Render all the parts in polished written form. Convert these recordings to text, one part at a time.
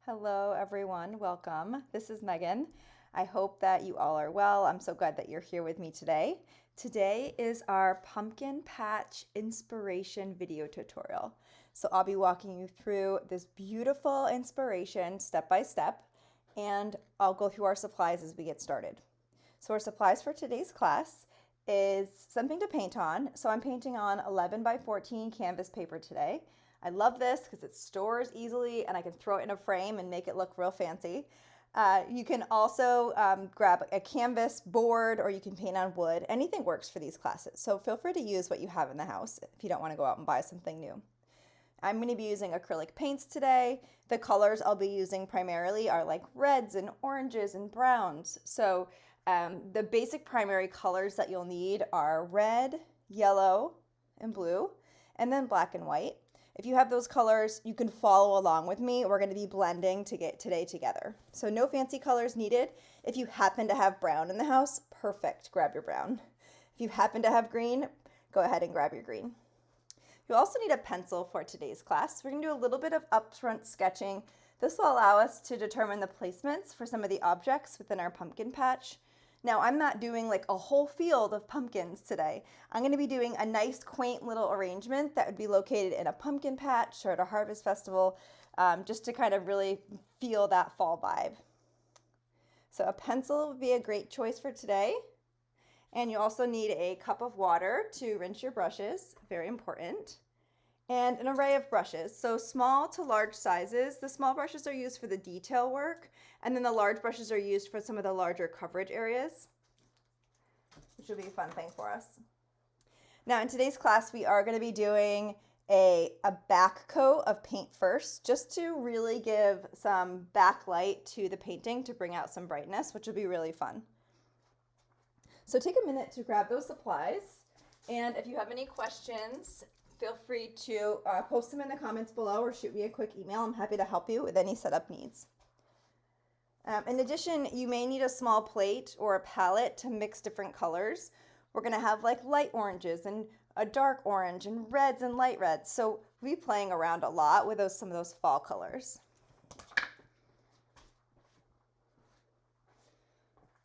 Hello, everyone. Welcome. This is Megan. I hope that you all are well. I'm so glad that you're here with me today. Today is our pumpkin patch inspiration video tutorial. So I'll be walking you through this beautiful inspiration step by step, and I'll go through our supplies as we get started. So our supplies for today's class is something to paint on. So I'm painting on 11 by 14 canvas paper today. I love this because it stores easily and I can throw it in a frame and make it look real fancy. You can also grab a canvas board or you can paint on wood. Anything works for these classes. So feel free to use what you have in the house if you don't want to go out and buy something new. I'm going to be using acrylic paints today. The colors I'll be using primarily are like reds and oranges and browns. So the basic primary colors that you'll need are red, yellow, and blue, and then black and white. If you have those colors, you can follow along with me. We're going to be blending to get today together. So no fancy colors needed. If you happen to have brown in the house, perfect, grab your brown. If you happen to have green, go ahead and grab your green. You'll also need a pencil for today's class. We're going to do a little bit of upfront sketching. This will allow us to determine the placements for some of the objects within our pumpkin patch. Now, I'm not doing like a whole field of pumpkins today. I'm going to be doing a nice, quaint little arrangement that would be located in a pumpkin patch or at a harvest festival, just to kind of really feel that fall vibe. So a pencil would be a great choice for today. And you also need a cup of water to rinse your brushes, very important. And an array of brushes, so small to large sizes. The small brushes are used for the detail work, and then the large brushes are used for some of the larger coverage areas, which will be a fun thing for us. Now in today's class, we are going to be doing a back coat of paint first, just to really give some backlight to the painting to bring out some brightness, which will be really fun. So take a minute to grab those supplies, and if you have any questions, feel free to post them in the comments below or shoot me a quick email. I'm happy to help you with any setup needs. In addition, you may need a small plate or a palette to mix different colors. We're going to have like light oranges and a dark orange and reds and light reds. So we'll be playing around a lot with some of those fall colors.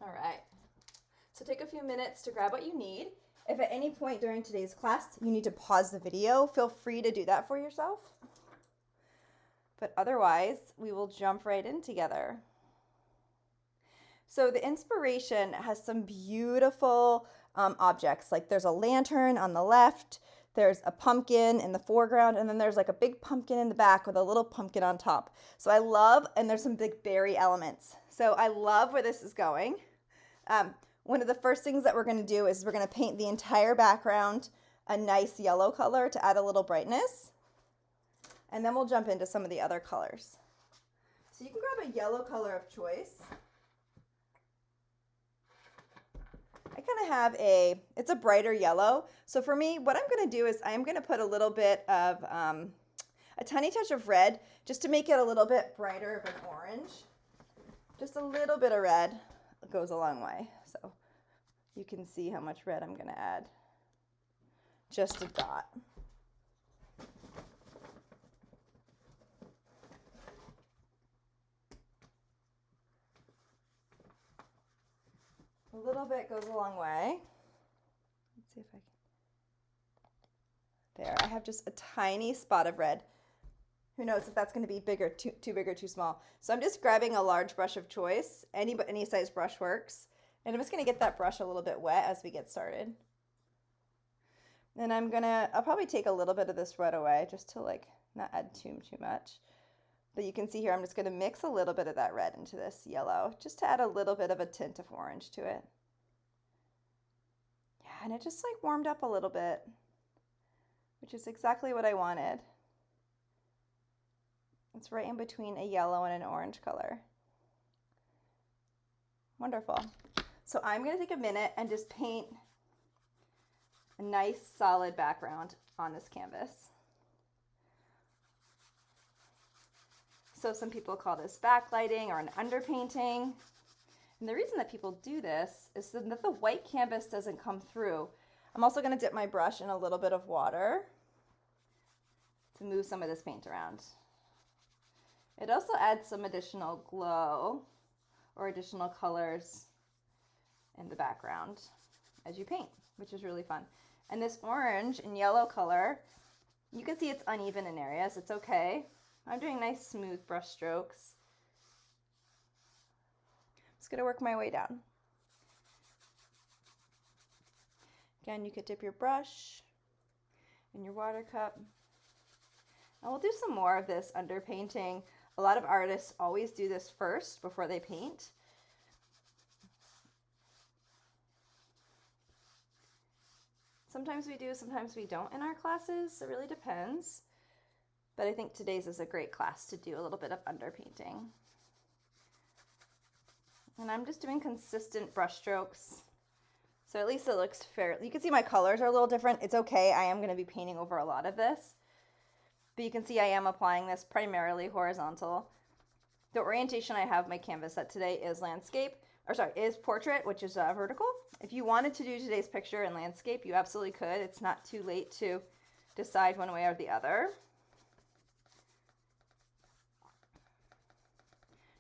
All right. So take a few minutes to grab what you need. If at any point during today's class you need to pause the video, feel free to do that for yourself. But otherwise, we will jump right in together. So the inspiration has some beautiful objects. Like there's a lantern on the left, there's a pumpkin in the foreground, and then there's like a big pumpkin in the back with a little pumpkin on top. So I love, and there's some big berry elements. So I love where this is going. One of the first things that we're going to do is we're going to paint the entire background a nice yellow color to add a little brightness. And then we'll jump into some of the other colors. So you can grab a yellow color of choice. I kind of have it's a brighter yellow. So for me, what I'm going to do is I'm going to put a little bit of, a tiny touch of red just to make it a little bit brighter of an orange. Just a little bit of red goes a long way. So you can see how much red I'm going to add. Just a dot. A little bit goes a long way. Let's see if I can. There, I have just a tiny spot of red. Who knows if that's going to be bigger, too big or too small. So I'm just grabbing a large brush of choice. Any size brush works. And I'm just going to get that brush a little bit wet as we get started. And I'll probably take a little bit of this red away just to like not add too much. But you can see here I'm just going to mix a little bit of that red into this yellow just to add a little bit of a tint of orange to it. Yeah, and it just like warmed up a little bit, which is exactly what I wanted. It's right in between a yellow and an orange color. Wonderful. So I'm going to take a minute and just paint a nice solid background on this canvas. So some people call this backlighting or an underpainting. And the reason that people do this is so that the white canvas doesn't come through. I'm also going to dip my brush in a little bit of water to move some of this paint around. It also adds some additional glow or additional colors in the background as you paint, which is really fun. And this orange and yellow color, you can see it's uneven in areas. It's okay. I'm doing nice smooth brush strokes. I'm just gonna work my way down. Again, you could dip your brush in your water cup. And we'll do some more of this underpainting. A lot of artists always do this first before they paint. Sometimes we do, sometimes we don't in our classes. It really depends. But I think today's is a great class to do a little bit of underpainting. And I'm just doing consistent brush strokes. So at least it looks fair. You can see my colors are a little different. It's okay. I am going to be painting over a lot of this. But you can see I am applying this primarily horizontal. The orientation I have my canvas set today is landscape, or sorry, is portrait, which is vertical. If you wanted to do today's picture in landscape, you absolutely could. It's not too late to decide one way or the other.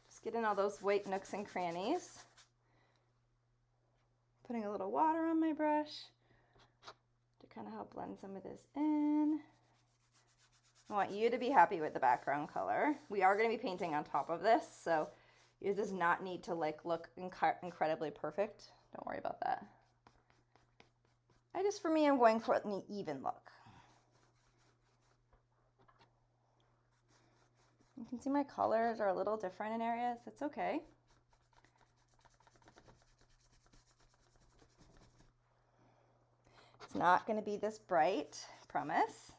Just get in all those white nooks and crannies. Putting a little water on my brush to kind of help blend some of this in. I want you to be happy with the background color. We are going to be painting on top of this, so it does not need to look incredibly perfect. Don't worry about that. For me, I'm going for an even look. You can see my colors are a little different in areas. It's okay. It's not going to be this bright, promise.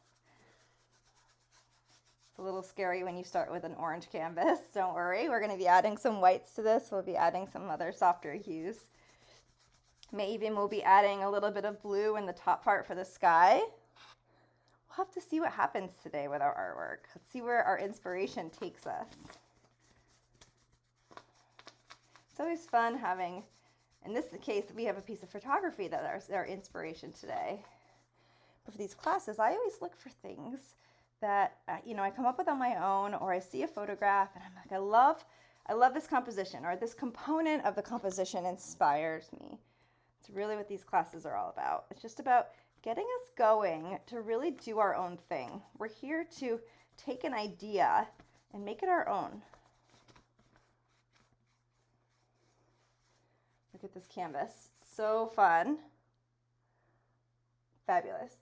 It's a little scary when you start with an orange canvas. Don't worry, we're going to be adding some whites to this. We'll be adding some other softer hues. We'll be adding a little bit of blue in the top part for the sky. We'll have to see what happens today with our artwork. Let's see where our inspiration takes us. It's always fun having, in this case, we have a piece of photography that is our inspiration today. But for these classes, I always look for things that I come up with on my own, or I see a photograph and I'm like, I love this composition, or this component of the composition inspires me. It's really what these classes are all about. It's just about getting us going to really do our own thing. We're here to take an idea and make it our own. Look at this canvas. So fun. Fabulous.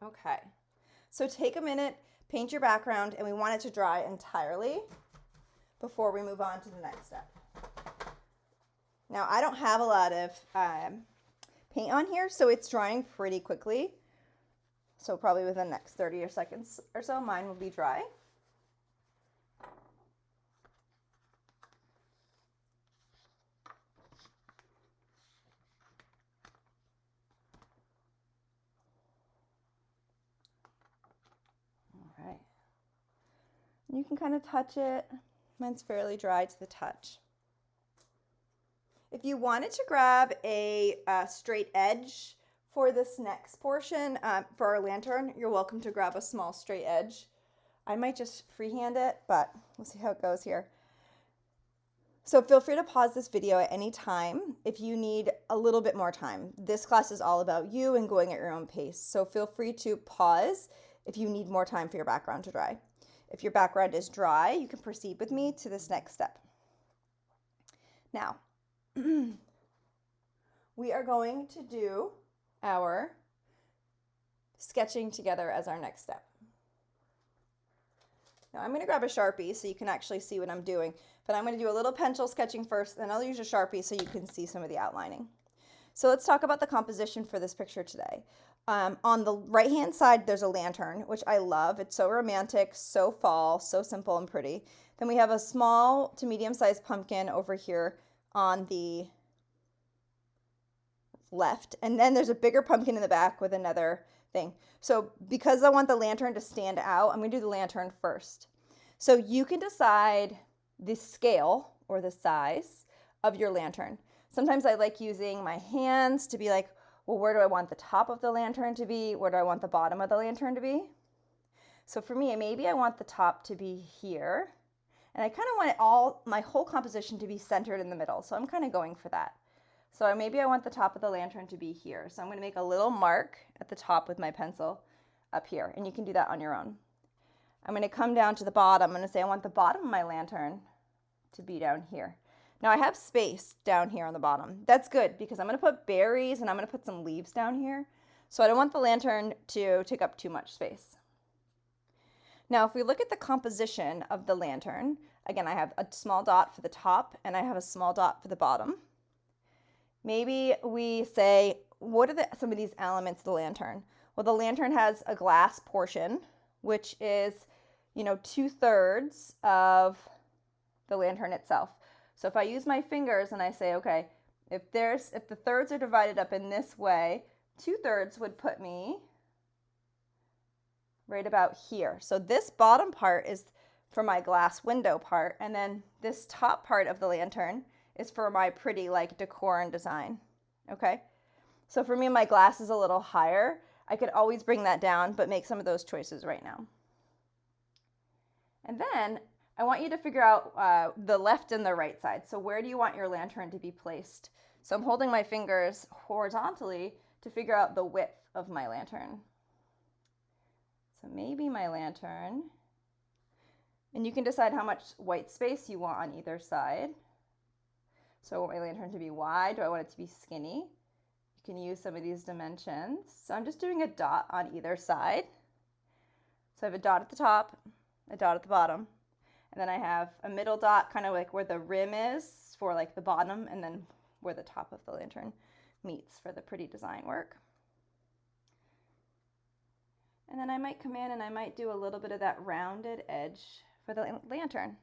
Okay, so take a minute, paint your background, and we want it to dry entirely before we move on to the next step. Now, I don't have a lot of paint on here, so it's drying pretty quickly. So probably within the next 30 seconds or so, mine will be dry. All right. You can kind of touch it. Mine's fairly dry to the touch. If you wanted to grab a straight edge for this next portion, for our lantern, you're welcome to grab a small straight edge. I might just freehand it, but we'll see how it goes here. So feel free to pause this video at any time if you need a little bit more time. This class is all about you and going at your own pace. So feel free to pause if you need more time for your background to dry. If your background is dry, you can proceed with me to this next step. Now, we are going to do our sketching together as our next step. Now I'm going to grab a Sharpie so you can actually see what I'm doing, but I'm going to do a little pencil sketching first, then I'll use a Sharpie so you can see some of the outlining. So let's talk about the composition for this picture today. On the right hand side, there's a lantern, which I love. It's so romantic, so fall, so simple and pretty. Then we have a small to medium-sized pumpkin over here on the left, and then there's a bigger pumpkin in the back with another thing. So because I want the lantern to stand out, I'm going to do the lantern first. So you can decide the scale or the size of your lantern. Sometimes I like using my hands to be like, well, where do I want the top of the lantern to be? Where do I want the bottom of the lantern to be? So for me, maybe I want the top to be here. And I kind of want it all, my whole composition to be centered in the middle. So I'm kind of going for that. So maybe I want the top of the lantern to be here. So I'm going to make a little mark at the top with my pencil up here. And you can do that on your own. I'm going to come down to the bottom. I'm going to say I want the bottom of my lantern to be down here. Now I have space down here on the bottom. That's good because I'm going to put berries and I'm going to put some leaves down here. So I don't want the lantern to take up too much space. Now, if we look at the composition of the lantern, again, I have a small dot for the top and I have a small dot for the bottom. Maybe we say, what are some of these elements of the lantern? Well, the lantern has a glass portion, which is, 2/3 of the lantern itself. So if I use my fingers and I say, okay, if the thirds are divided up in this way, 2/3 would put me right about here. So this bottom part is for my glass window part, and then this top part of the lantern is for my pretty like decor and design. Okay, so for me, my glass is a little higher. I could always bring that down, but make some of those choices right now. And then I want you to figure out the left and the right side. So where do you want your lantern to be placed? So I'm holding my fingers horizontally to figure out the width of my lantern. So maybe my lantern, and you can decide how much white space you want on either side. So I want my lantern to be wide. Do I want it to be skinny? You can use some of these dimensions. So I'm just doing a dot on either side. So I have a dot at the top, a dot at the bottom, and then I have a middle dot kind of like where the rim is for like the bottom, and then where the top of the lantern meets for the pretty design work. And then I might come in and I might do a little bit of that rounded edge for the lantern.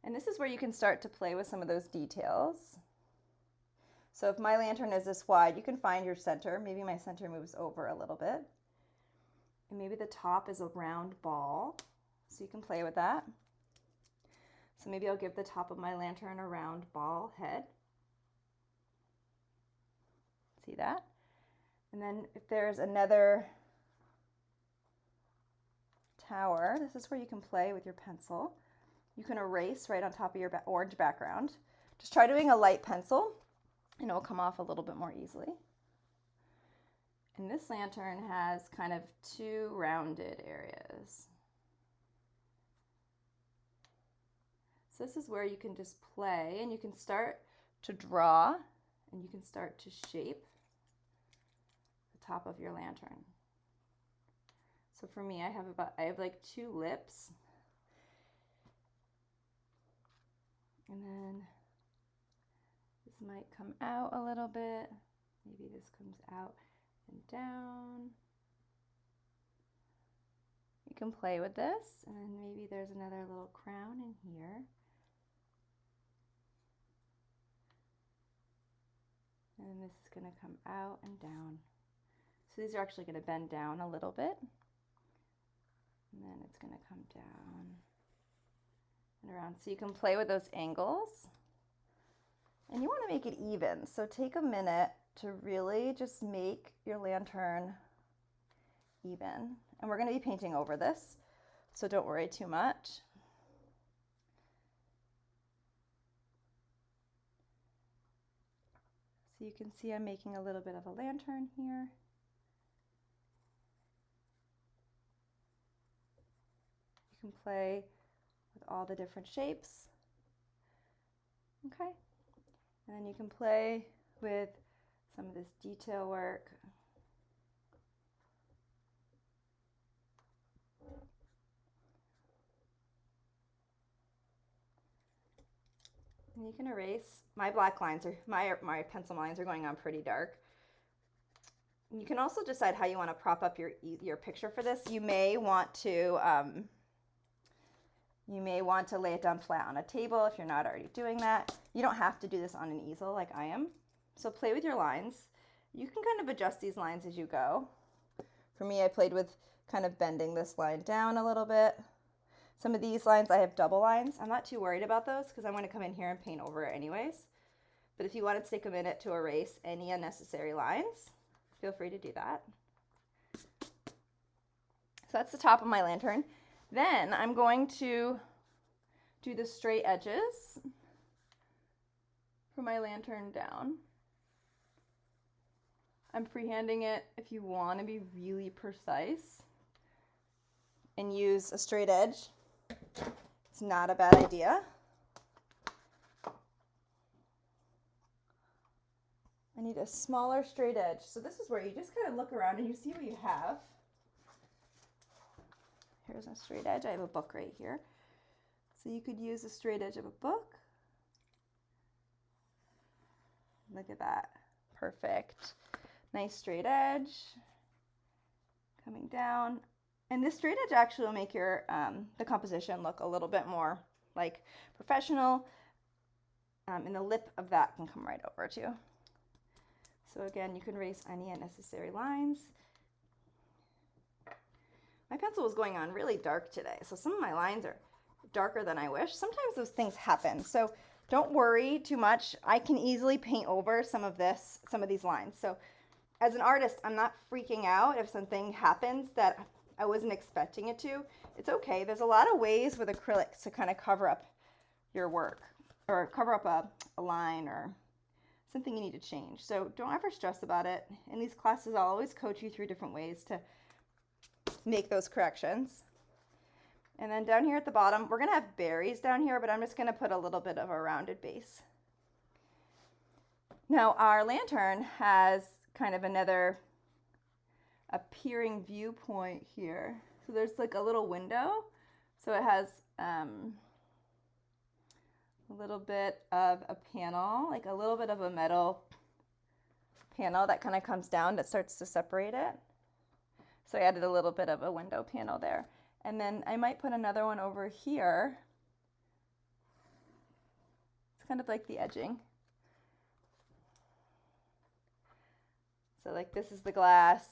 And this is where you can start to play with some of those details. So if my lantern is this wide, you can find your center. Maybe my center moves over a little bit. And maybe the top is a round ball, so you can play with that. So maybe I'll give the top of my lantern a round ball head. See that? And then if there's another tower, this is where you can play with your pencil. You can erase right on top of your orange background. Just try doing a light pencil and it will come off a little bit more easily. And this lantern has kind of two rounded areas. So this is where you can just play and you can start to draw and you can start to shape the top of your lantern. So for me, I have like two lips. And then this might come out a little bit. Maybe this comes out and down. You can play with this, and then maybe there's another little crown in here. And this is going to come out and down. So these are actually going to bend down a little bit. And then it's going to come down and around. So you can play with those angles. And you want to make it even. So take a minute to really just make your lantern even. And we're going to be painting over this, so don't worry too much. So you can see I'm making a little bit of a lantern here. You can play with all the different shapes. Okay. And then you can play with some of this detail work. And you can erase. My black lines are, my pencil lines are going on pretty dark. And you can also decide how you want to prop up your picture for this. You may want to lay it down flat on a table if you're not already doing that. You don't have to do this on an easel like I am. So play with your lines. You can kind of adjust these lines as you go. For me, I played with kind of bending this line down a little bit. Some of these lines, I have double lines. I'm not too worried about those because I want to come in here and paint over it anyways. But if you wanted to take a minute to erase any unnecessary lines, feel free to do that. So that's the top of my lantern. Then I'm going to do the straight edges for my lantern down. I'm freehanding it if you want to be really precise and use a straight edge. It's not a bad idea. I need a smaller straight edge. So this is where you just kind of look around and you see what you have. Here's a straight edge. I have a book right here. So you could use a straight edge of a book. Look at that. Perfect. Nice straight edge coming down. And this straight edge actually will make your the composition look a little bit more like professional. And the lip of that can come right over too. So again, you can erase any unnecessary lines. My pencil was going on really dark today, so some of my lines are darker than I wish. Sometimes those things happen, so don't worry too much. I can easily paint over some of these lines. So as an artist, I'm not freaking out if something happens that I wasn't expecting it to. It's okay. There's a lot of ways with acrylics to kind of cover up your work or cover up a line or something you need to change. So don't ever stress about it. In these classes, I'll always coach you through different ways to make those corrections. And then down here at the bottom, we're going to have berries down here, but I'm just going to put a little bit of a rounded base. Now our lantern has kind of another appearing viewpoint here. So there's like a little window. So it has a little bit of a panel, like a little bit of a metal panel that kind of comes down that starts to separate it. So I added a little bit of a window panel there. And then I might put another one over here. It's kind of like the edging. So like this is the glass.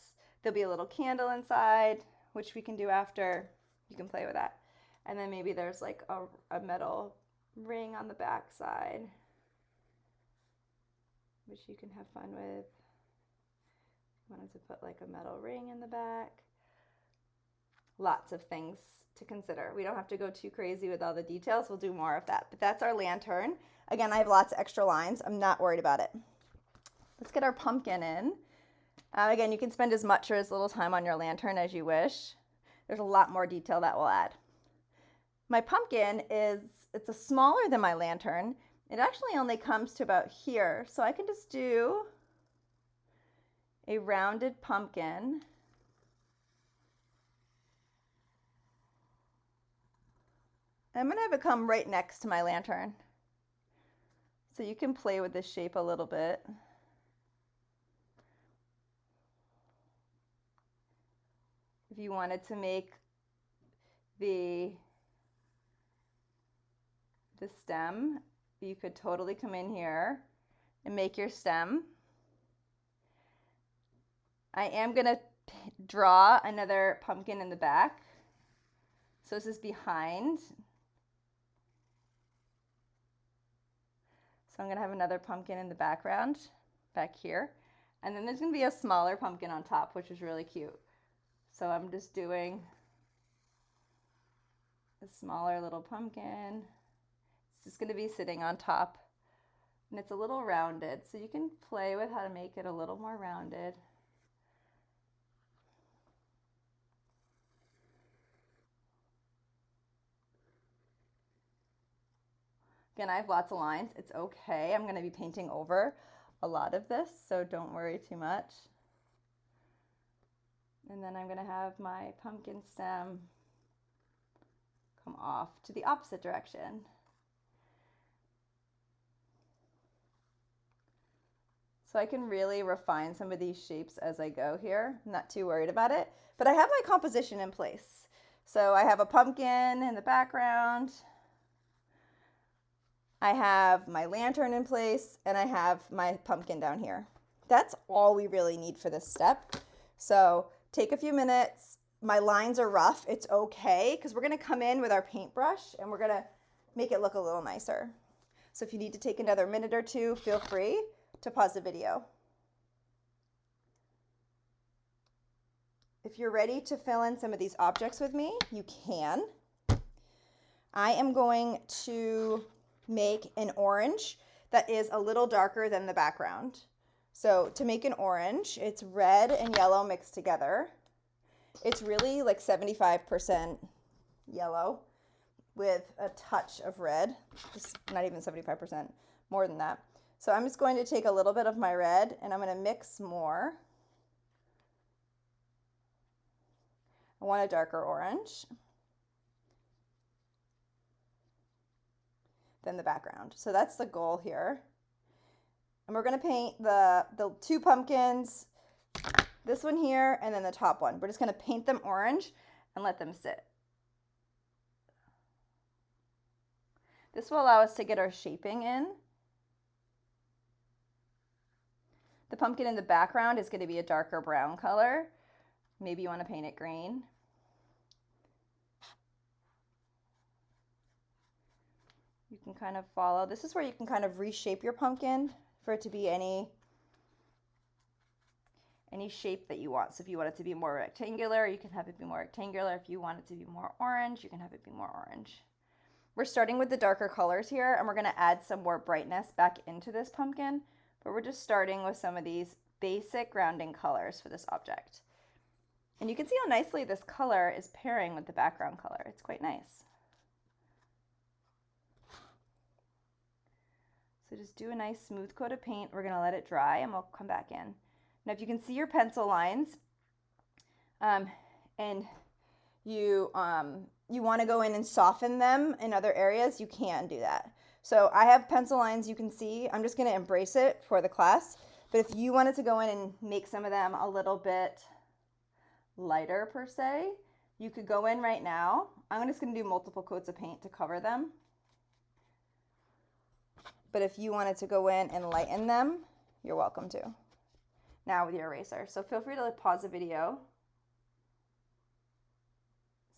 There'll be a little candle inside, which we can do after. You can play with that. And then maybe there's like a metal ring on the back side, which you can have fun with. Wanted to put like a metal ring in the back. Lots of things to consider. We don't have to go too crazy with all the details. We'll do more of that. But that's our lantern. Again, I have lots of extra lines. I'm not worried about it. Let's get our pumpkin in. Again, you can spend as much or as little time on your lantern as you wish. There's a lot more detail that we'll add. My pumpkin it's a smaller than my lantern. It actually only comes to about here. So I can just do a rounded pumpkin. I'm going to have it come right next to my lantern. So you can play with this shape a little bit. If you wanted to make the stem, you could totally come in here and make your stem. I am going to draw another pumpkin in the back. So this is behind. So I'm going to have another pumpkin in the background back here. And then there's going to be a smaller pumpkin on top, which is really cute. So I'm just doing a smaller little pumpkin. It's just going to be sitting on top. And it's a little rounded. So you can play with how to make it a little more rounded. Again, I have lots of lines. It's okay. I'm going to be painting over a lot of this, so don't worry too much. And then I'm going to have my pumpkin stem come off to the opposite direction. So I can really refine some of these shapes as I go here. I'm not too worried about it, but I have my composition in place. So I have a pumpkin in the background. I have my lantern in place, and I have my pumpkin down here. That's all we really need for this step. So take a few minutes. My lines are rough. It's okay, because we're going to come in with our paintbrush, and we're going to make it look a little nicer. So if you need to take another minute or two, feel free to pause the video. if you're ready to fill in some of these objects with me, you can. I am going to make an orange that is a little darker than the background. So to make an orange, it's red and yellow mixed together. It's really like 75% yellow with a touch of red. Just not even 75%, more than that. So I'm just going to take a little bit of my red and I'm going to mix more. I want a darker orange than the background. So that's the goal here. And we're going to paint the two pumpkins, this one here, and then the top one. We're just going to paint them orange and let them sit. This will allow us to get our shaping in. The pumpkin in the background is going to be a darker brown color. Maybe you want to paint it green. You can kind of follow. This is where you can kind of reshape your pumpkin for it to be any shape that you want. So if you want it to be more rectangular, you can have it be more rectangular. If you want it to be more orange, you can have it be more orange. We're starting with the darker colors here, and we're going to add some more brightness back into this pumpkin, but we're just starting with some of these basic grounding colors for this object. And you can see how nicely this color is pairing with the background color. It's quite nice. So just do a nice smooth coat of paint. We're going to let it dry and we'll come back in. Now if you can see your pencil lines and you want to go in and soften them in other areas, you can do that. So I have pencil lines you can see. I'm just going to embrace it for the class. But if you wanted to go in and make some of them a little bit lighter per se, you could go in right now. I'm just going to do multiple coats of paint to cover them. But if you wanted to go in and lighten them, you're welcome to. Now with your eraser. So feel free to pause the video.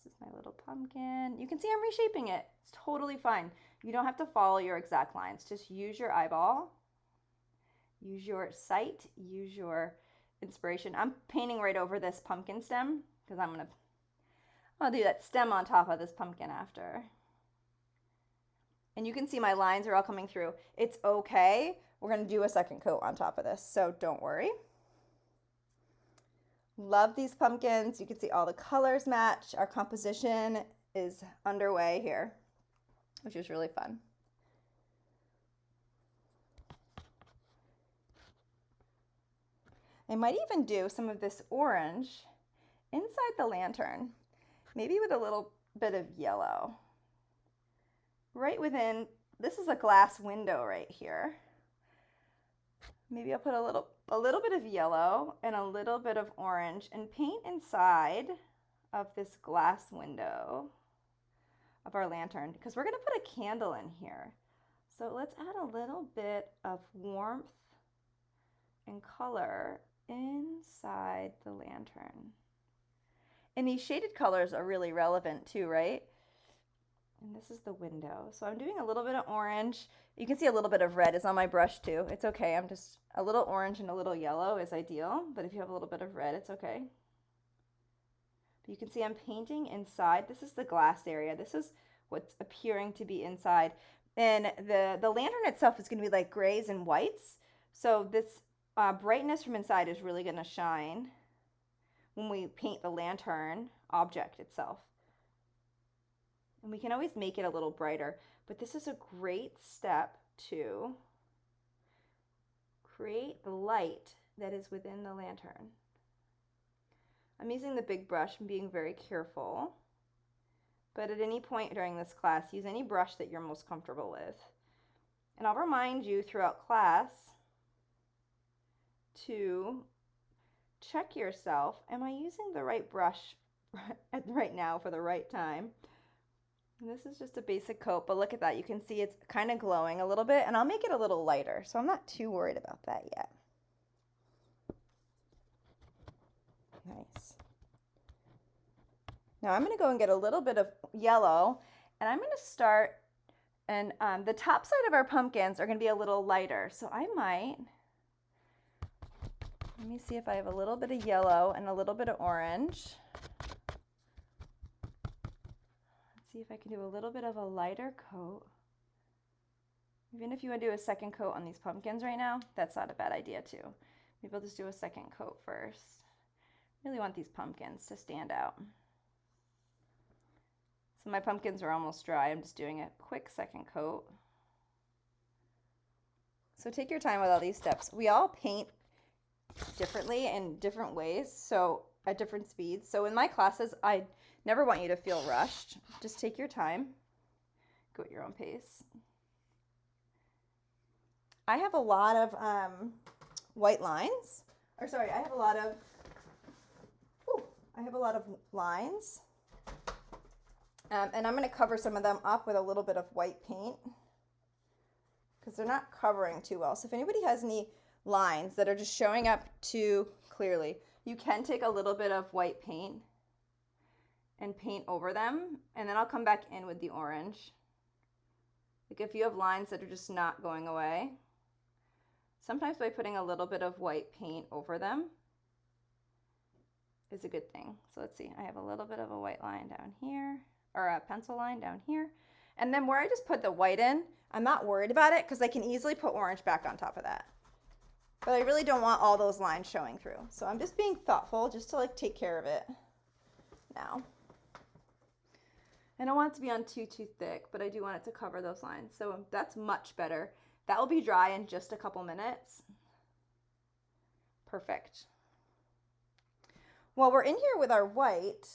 This is my little pumpkin. You can see I'm reshaping it. It's totally fine. You don't have to follow your exact lines. Just use your eyeball. Use your sight. Use your inspiration. I'm painting right over this pumpkin stem because I'll do that stem on top of this pumpkin after. And you can see my lines are all coming through. It's okay. We're going to do a second coat on top of this, so don't worry. Love these pumpkins. You can see all the colors match. Our composition is underway here, which is really fun. I might even do some of this orange inside the lantern, maybe with a little bit of yellow. Right within, this is a glass window right here. Maybe I'll put a little bit of yellow and a little bit of orange and paint inside of this glass window of our lantern because we're going to put a candle in here. So let's add a little bit of warmth and color inside the lantern. And these shaded colors are really relevant too, right? And this is the window. So I'm doing a little bit of orange. You can see a little bit of red is on my brush too. It's okay. I'm just a little orange and a little yellow is ideal. But if you have a little bit of red, it's okay. But you can see I'm painting inside. This is the glass area. This is what's appearing to be inside. And the lantern itself is going to be like grays and whites. So this brightness from inside is really going to shine when we paint the lantern object itself. And we can always make it a little brighter, but this is a great step to create the light that is within the lantern. I'm using the big brush and being very careful, but at any point during this class, use any brush that you're most comfortable with. And I'll remind you throughout class to check yourself. Am I using the right brush right now for the right time? And this is just a basic coat, but look at that. You can see it's kind of glowing a little bit, and I'll make it a little lighter, so I'm not too worried about that yet. Nice. Now I'm going to go and get a little bit of yellow, and I'm going to start, and the top side of our pumpkins are going to be a little lighter, so I might Let me see if I have a little bit of yellow and a little bit of orange. Let's see if I can do a little bit of a lighter coat. Even if you want to do a second coat on these pumpkins right now, that's not a bad idea too. Maybe I'll just do a second coat first. Really want these pumpkins to stand out. So my pumpkins are almost dry. I'm just doing a quick second coat. So take your time with all these steps. We all paint differently in different ways, so at different speeds. So in my classes, I never want you to feel rushed. Just take your time. Go at your own pace. I have a lot of white lines. Or sorry, I have a lot of lines. And I'm going to cover some of them up with a little bit of white paint because they're not covering too well. So if anybody has any lines that are just showing up too clearly, you can take a little bit of white paint and paint over them, and then I'll come back in with the orange. Like if you have lines that are just not going away, sometimes by putting a little bit of white paint over them is a good thing. So let's see, I have a little bit of a white line down here, or a pencil line down here. And then where I just put the white in, I'm not worried about it because I can easily put orange back on top of that. But I really don't want all those lines showing through. So I'm just being thoughtful just to like take care of it now. I don't want it to be on too thick, but I do want it to cover those lines. So that's much better. That will be dry in just a couple minutes. Perfect. While we're in here with our white,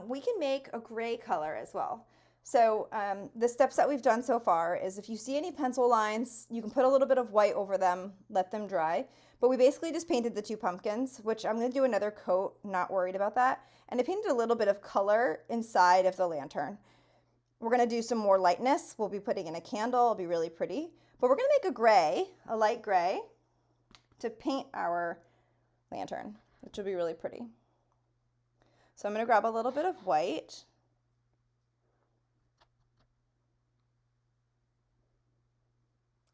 we can make a gray color as well. So the steps that we've done so far is if you see any pencil lines, you can put a little bit of white over them, let them dry. But we basically just painted the two pumpkins, which I'm going to do another coat, not worried about that. And I painted a little bit of color inside of the lantern. We're going to do some more lightness. We'll be putting in a candle. It'll be really pretty. But we're going to make a gray, a light gray, to paint our lantern, which will be really pretty. So I'm going to grab a little bit of white.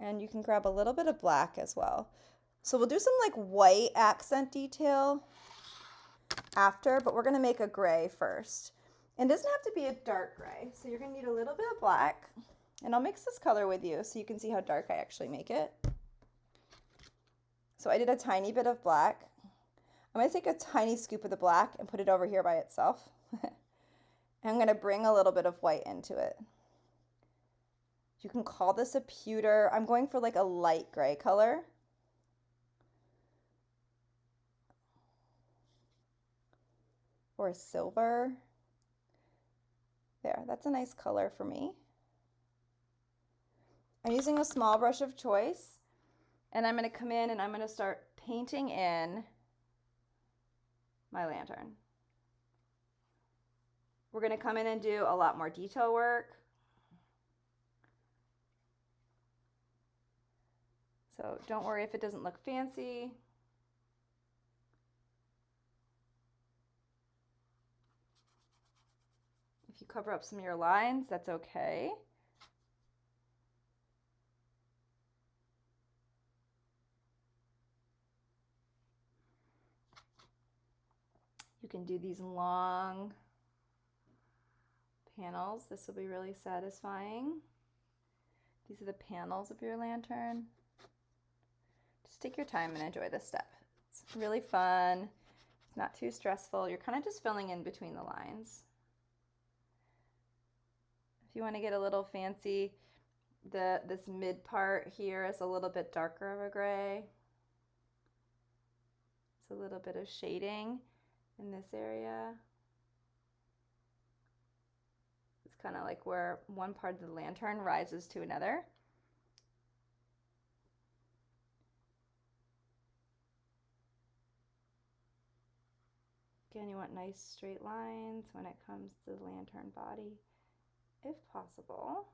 And you can grab a little bit of black as well. So we'll do some like white accent detail after, but we're going to make a gray first. And it doesn't have to be a dark gray. So you're going to need a little bit of black. And I'll mix this color with you so you can see how dark I actually make it. So I did a tiny bit of black. I'm going to take a tiny scoop of the black and put it over here by itself. And I'm going to bring a little bit of white into it. You can call this a pewter. I'm going for like a light gray color. Or a silver. There, that's a nice color for me. I'm using a small brush of choice, and I'm going to come in and I'm going to start painting in my lantern. We're going to come in and do a lot more detail work. So don't worry if it doesn't look fancy. If you cover up some of your lines, that's okay. You can do these long panels. This will be really satisfying. These are the panels of your lantern. Just take your time and enjoy this step. It's really fun. It's not too stressful. You're kind of just filling in between the lines. If you want to get a little fancy, this mid part here is a little bit darker of a gray. It's a little bit of shading in this area. It's kind of like where one part of the lantern rises to another. Again, you want nice straight lines when it comes to the lantern body, if possible.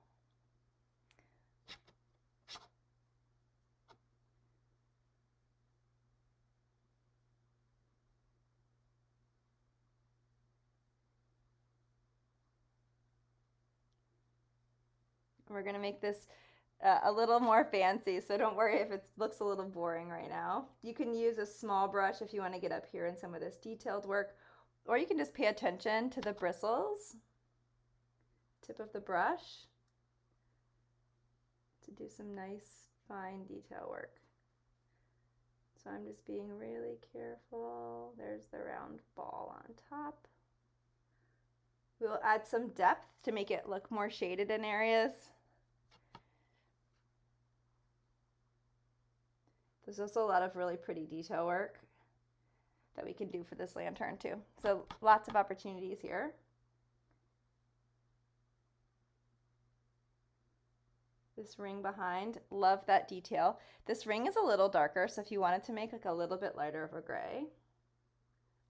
We're going to make this a little more fancy, so don't worry if it looks a little boring right now. You can use a small brush if you want to get up here in some of this detailed work, or you can just pay attention to the bristles, tip of the brush, to do some nice fine detail work. So I'm just being really careful. There's the round ball on top. We'll add some depth to make it look more shaded in areas. There's also a lot of really pretty detail work that we can do for this lantern too. So lots of opportunities here. This ring behind, love that detail. This ring is a little darker, so if you wanted to make like a little bit lighter of a gray,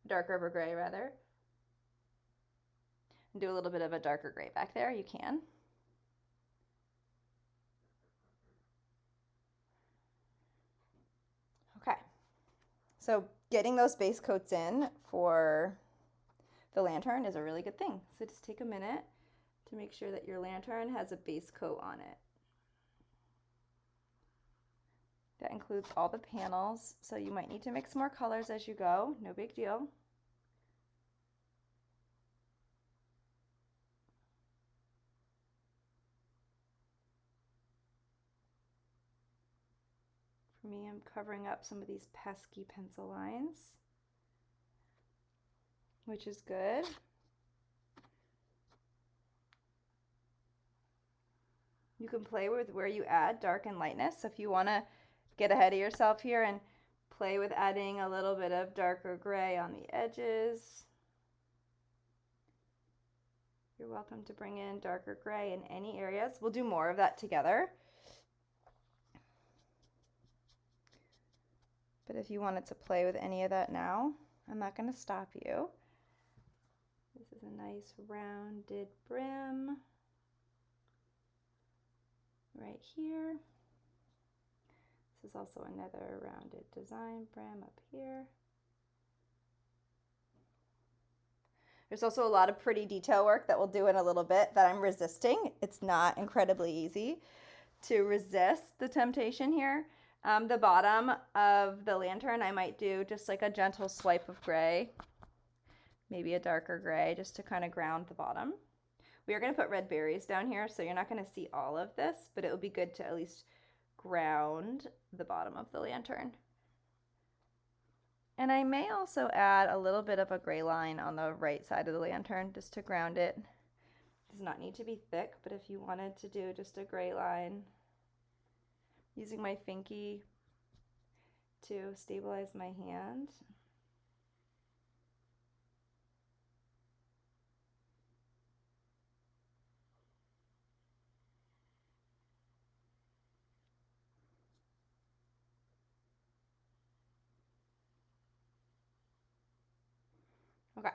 darker of a gray rather, and do a little bit of a darker gray back there, you can. Okay, so getting those base coats in for the lantern is a really good thing. So just take a minute to make sure that your lantern has a base coat on it. That includes all the panels, so you might need to mix more colors as you go, no big deal. For me, I'm covering up some of these pesky pencil lines, which is good. You can play with where you add dark and lightness. So if you want to get ahead of yourself here and play with adding a little bit of darker gray on the edges, you're welcome to bring in darker gray in any areas. We'll do more of that together. But if you wanted to play with any of that now, I'm not going to stop you. This is a nice rounded brim right here. This is also another rounded design brim up here. There's also a lot of pretty detail work that we'll do in a little bit that I'm resisting. It's not incredibly easy to resist the temptation here. The bottom of the lantern, I might do just like a gentle swipe of gray, maybe a darker gray, just to kind of ground the bottom. We are going to put red berries down here, so you're not going to see all of this, but it would be good to at least ground the bottom of the lantern. And I may also add a little bit of a gray line on the right side of the lantern just to ground it. It does not need to be thick, but if you wanted to do just a gray line, using my Finky to stabilize my hand. Okay,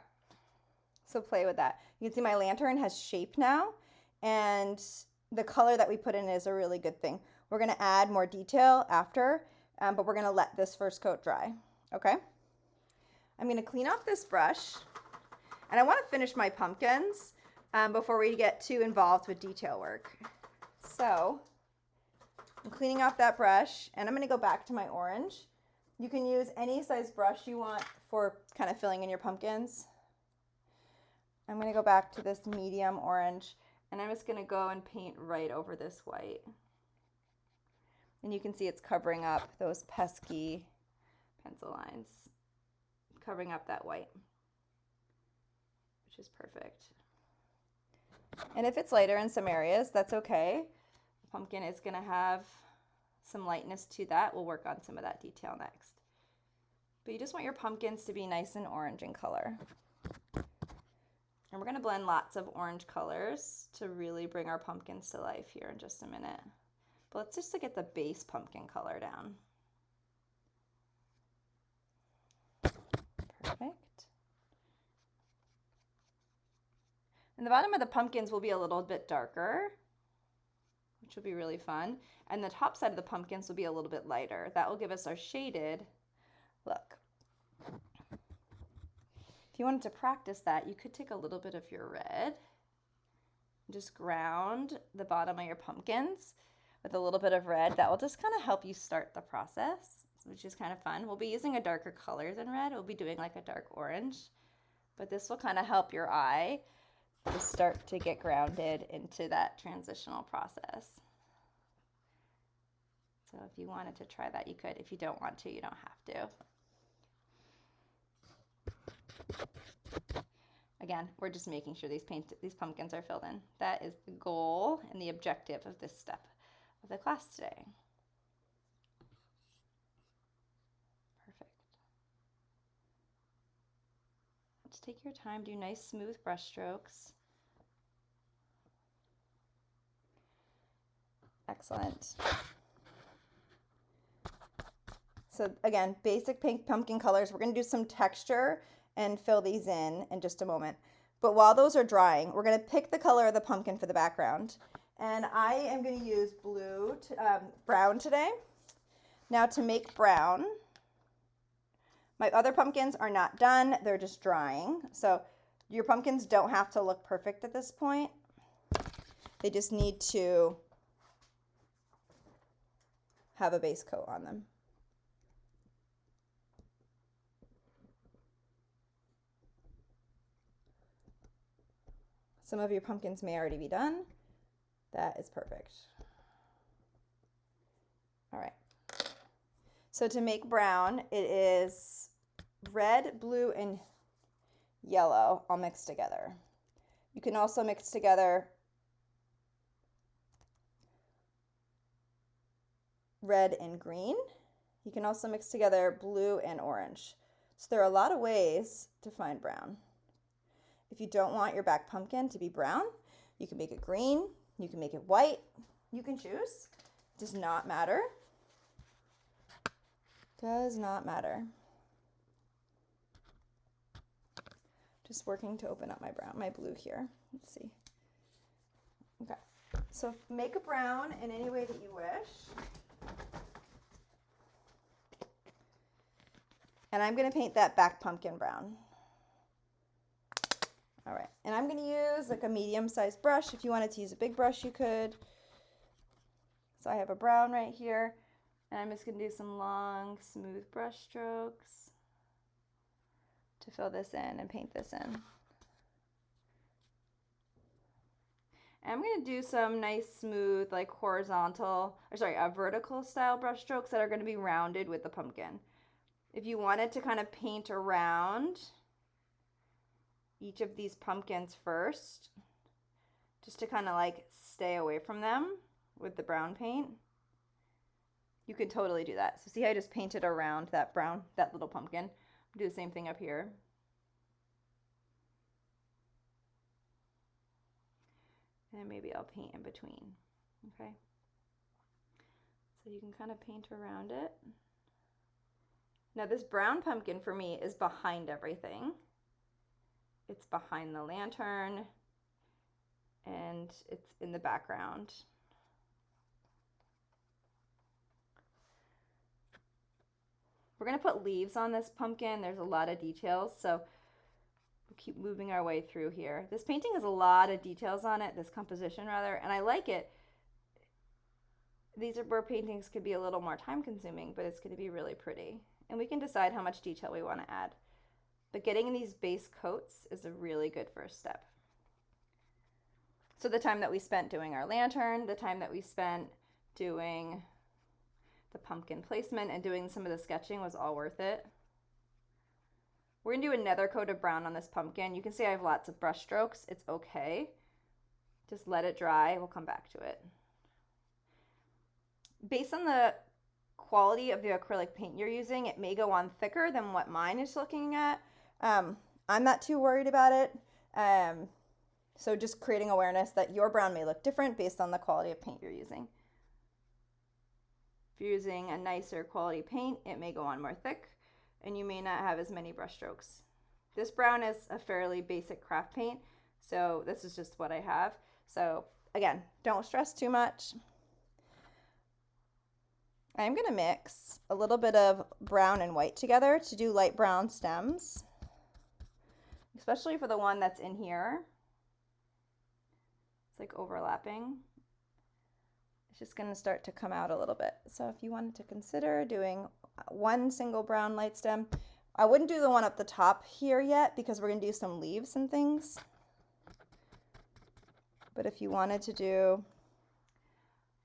so play with that. You can see my lantern has shape now, and the color that we put in is a really good thing. We're going to add more detail after, but we're going to let this first coat dry, okay? I'm going to clean off this brush, and I want to finish my pumpkins before we get too involved with detail work. So I'm cleaning off that brush, and I'm going to go back to my orange. You can use any size brush you want for kind of filling in your pumpkins. I'm going to go back to this medium orange, and I'm just going to go and paint right over this white. And you can see it's covering up those pesky pencil lines, covering up that white, which is perfect. And if it's lighter in some areas, that's okay. The pumpkin is going to have some lightness to that. We'll work on some of that detail next. But you just want your pumpkins to be nice and orange in color. And we're going to blend lots of orange colors to really bring our pumpkins to life here in just a minute. But let's just get the base pumpkin color down. Perfect. And the bottom of the pumpkins will be a little bit darker, which will be really fun. And the top side of the pumpkins will be a little bit lighter. That will give us our shaded look. If you wanted to practice that, you could take a little bit of your red and just ground the bottom of your pumpkins with a little bit of red. That will just kind of help you start the process, which is kind of fun. We'll be using a darker color than red. We'll be doing like a dark orange, but this will kind of help your eye to start to get grounded into that transitional process. So if you wanted to try that, you could. If you don't want to, you don't have to. Again, we're just making sure these pumpkins are filled in. That is the goal and the objective of this step of the class today. Perfect. Just take your time, do nice smooth brush strokes. Excellent. So again, basic pink pumpkin colors. We're going to do some texture and fill these in just a moment. But while those are drying, we're going to pick the color of the pumpkin for the background. And I am going to use brown today. Now to make brown, my other pumpkins are not done. They're just drying. So your pumpkins don't have to look perfect at this point. They just need to have a base coat on them. Some of your pumpkins may already be done. That is perfect. All right. So to make brown, it is red, blue, and yellow all mixed together. You can also mix together red and green. You can also mix together blue and orange. So there are a lot of ways to find brown. If you don't want your back pumpkin to be brown, you can make it green, you can make it white, you can choose. Does not matter. Does not matter. Just working to open up my blue here. Let's see. Okay, so make a brown in any way that you wish. And I'm going to paint that back pumpkin brown. All right, and I'm going to use like a medium-sized brush. If you wanted to use a big brush, you could. So I have a brown right here, and I'm just going to do some long, smooth brush strokes to fill this in and paint this in. And I'm going to do some nice, smooth, like vertical style brush strokes that are going to be rounded with the pumpkin. If you wanted to kind of paint around each of these pumpkins first, just to kind of like stay away from them with the brown paint, you could totally do that. So see how I just painted around that little pumpkin? Do the same thing up here. And maybe I'll paint in between, okay? So you can kind of paint around it. Now this brown pumpkin for me is behind everything. It's behind the lantern and it's in the background. We're going to put leaves on this pumpkin. There's a lot of details, so we'll keep moving our way through here. This painting has a lot of details on it, this composition rather, and I like it. These are where paintings could be a little more time consuming, but it's going to be really pretty. And we can decide how much detail we want to add. But getting these base coats is a really good first step. So the time that we spent doing our lantern, the time that we spent doing the pumpkin placement and doing some of the sketching was all worth it. We're going to do another coat of brown on this pumpkin. You can see I have lots of brush strokes. It's okay. Just let it dry. We'll come back to it. Based on the quality of the acrylic paint you're using, it may go on thicker than what mine is looking at. I'm not too worried about it. So just creating awareness that your brown may look different based on the quality of paint you're using. If you're using a nicer quality paint, it may go on more thick and you may not have as many brush strokes. This brown is a fairly basic craft paint, so this is just what I have. So again, don't stress too much. I'm going to mix a little bit of brown and white together to do light brown stems, especially for the one that's in here. It's like overlapping. it's just going to start to come out a little bit. So if you wanted to consider doing one single brown light stem, I wouldn't do the one up the top here yet because we're going to do some leaves and things. But if you wanted to do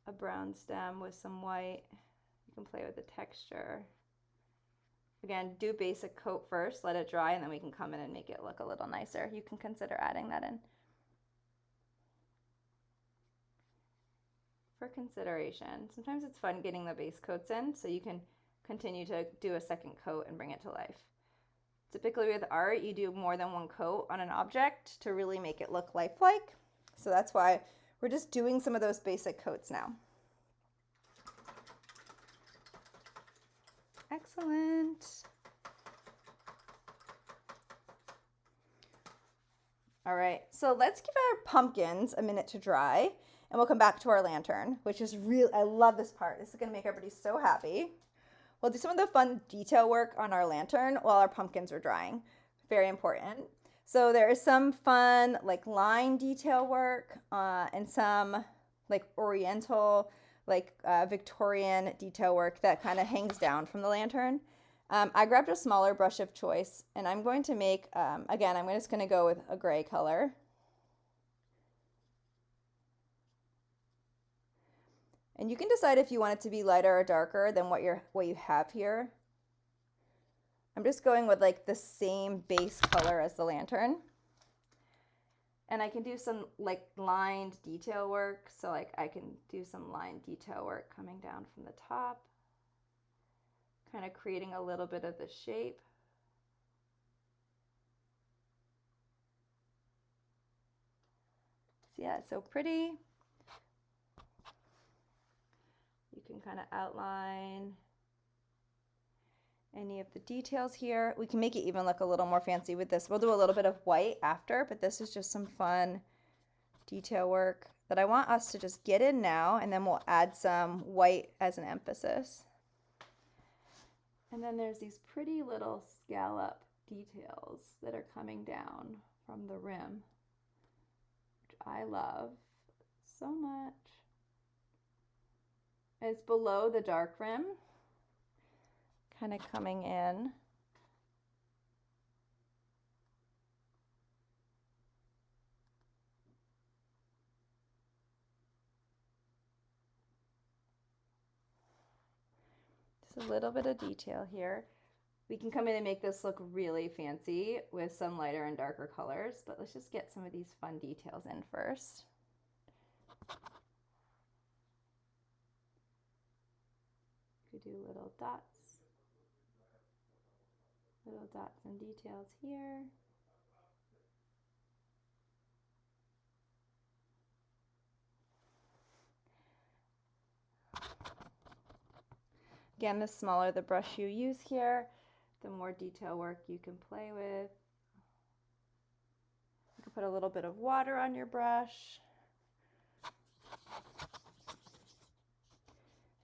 a brown stem with some white, you can play with the texture. Again, do basic coat first, let it dry, and then we can come in and make it look a little nicer. You can consider adding that in. For consideration, sometimes it's fun getting the base coats in so you can continue to do a second coat and bring it to life. Typically with art, you do more than one coat on an object to really make it look lifelike. So that's why we're just doing some of those basic coats now. Excellent. All right, so let's give our pumpkins a minute to dry and we'll come back to our lantern, which is really, I love this part. This is gonna make everybody so happy. We'll do some of the fun detail work on our lantern while our pumpkins are drying. Very important. So there is some fun like line detail work and some like oriental, like Victorian detail work that kind of hangs down from the lantern. I grabbed a smaller brush of choice and I'm going to make, again, I'm just going to go with a gray color. And you can decide if you want it to be lighter or darker than what you have here. I'm just going with like the same base color as the lantern. And I can do some like lined detail work. So like I can do some lined detail work coming down from the top, kind of creating a little bit of the shape. So yeah, it's so pretty. You can kind of outline any of the details here. We can make it even look a little more fancy with this. We'll do a little bit of white after, but this is just some fun detail work that I want us to just get in now, and then we'll add some white as an emphasis. And then there's these pretty little scallop details that are coming down from the rim, which I love so much. It's below the dark rim, kind of coming in. Just a little bit of detail here. We can come in and make this look really fancy with some lighter and darker colors, but let's just get some of these fun details in first. You could do little dots and details here. Again, the smaller the brush you use here, the more detail work you can play with. You can put a little bit of water on your brush.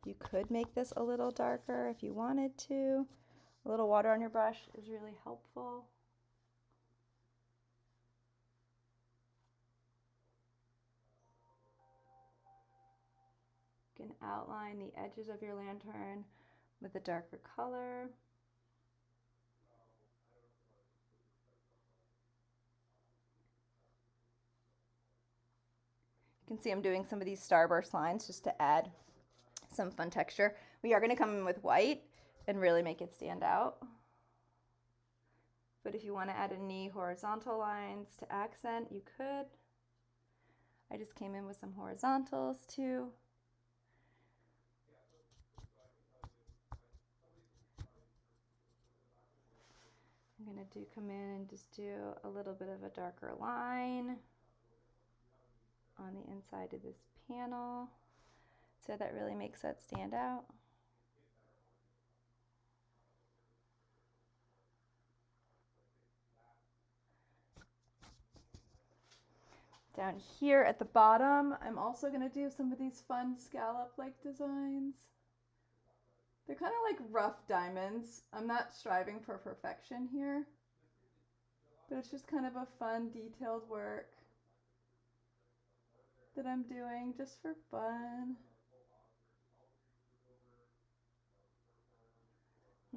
You could make this a little darker if you wanted to. A little water on your brush is really helpful. You can outline the edges of your lantern with a darker color. You can see I'm doing some of these starburst lines just to add some fun texture. We are going to come in with white and really make it stand out. But if you want to add any horizontal lines to accent, you could. I just came in with some horizontals too. I'm going to come in and just do a little bit of a darker line on the inside of this panel, so that really makes that stand out. Down here at the bottom, I'm also going to do some of these fun scallop-like designs. They're kind of like rough diamonds. I'm not striving for perfection here, but it's just kind of a fun detailed work that I'm doing just for fun.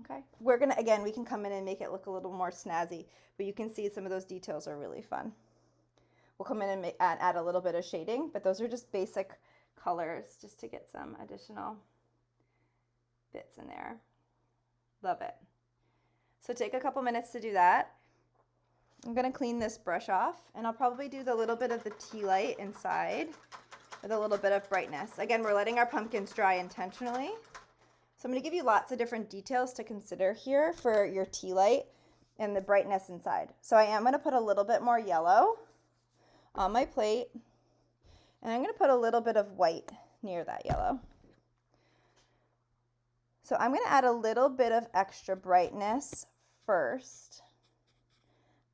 Okay, we're gonna, again, we can come in and make it look a little more snazzy, but you can see some of those details are really fun. We'll come in and add a little bit of shading, but those are just basic colors just to get some additional bits in there. Love it. So take a couple minutes to do that. I'm gonna clean this brush off, and I'll probably do the little bit of the tea light inside with a little bit of brightness. Again, we're letting our pumpkins dry intentionally. So I'm gonna give you lots of different details to consider here for your tea light and the brightness inside. So I am gonna put a little bit more yellow on my plate, and I'm gonna put a little bit of white near that yellow. So I'm gonna add a little bit of extra brightness first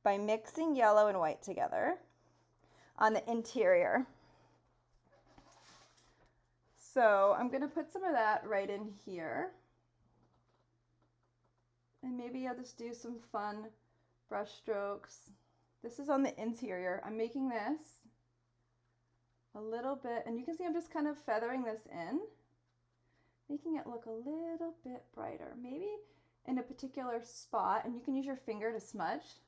by mixing yellow and white together on the interior. So I'm gonna put some of that right in here. And maybe I'll just do some fun brush strokes. This is on the interior. I'm making this a little bit, and you can see I'm just kind of feathering this in, making it look a little bit brighter, maybe in a particular spot, and you can use your finger to smudge.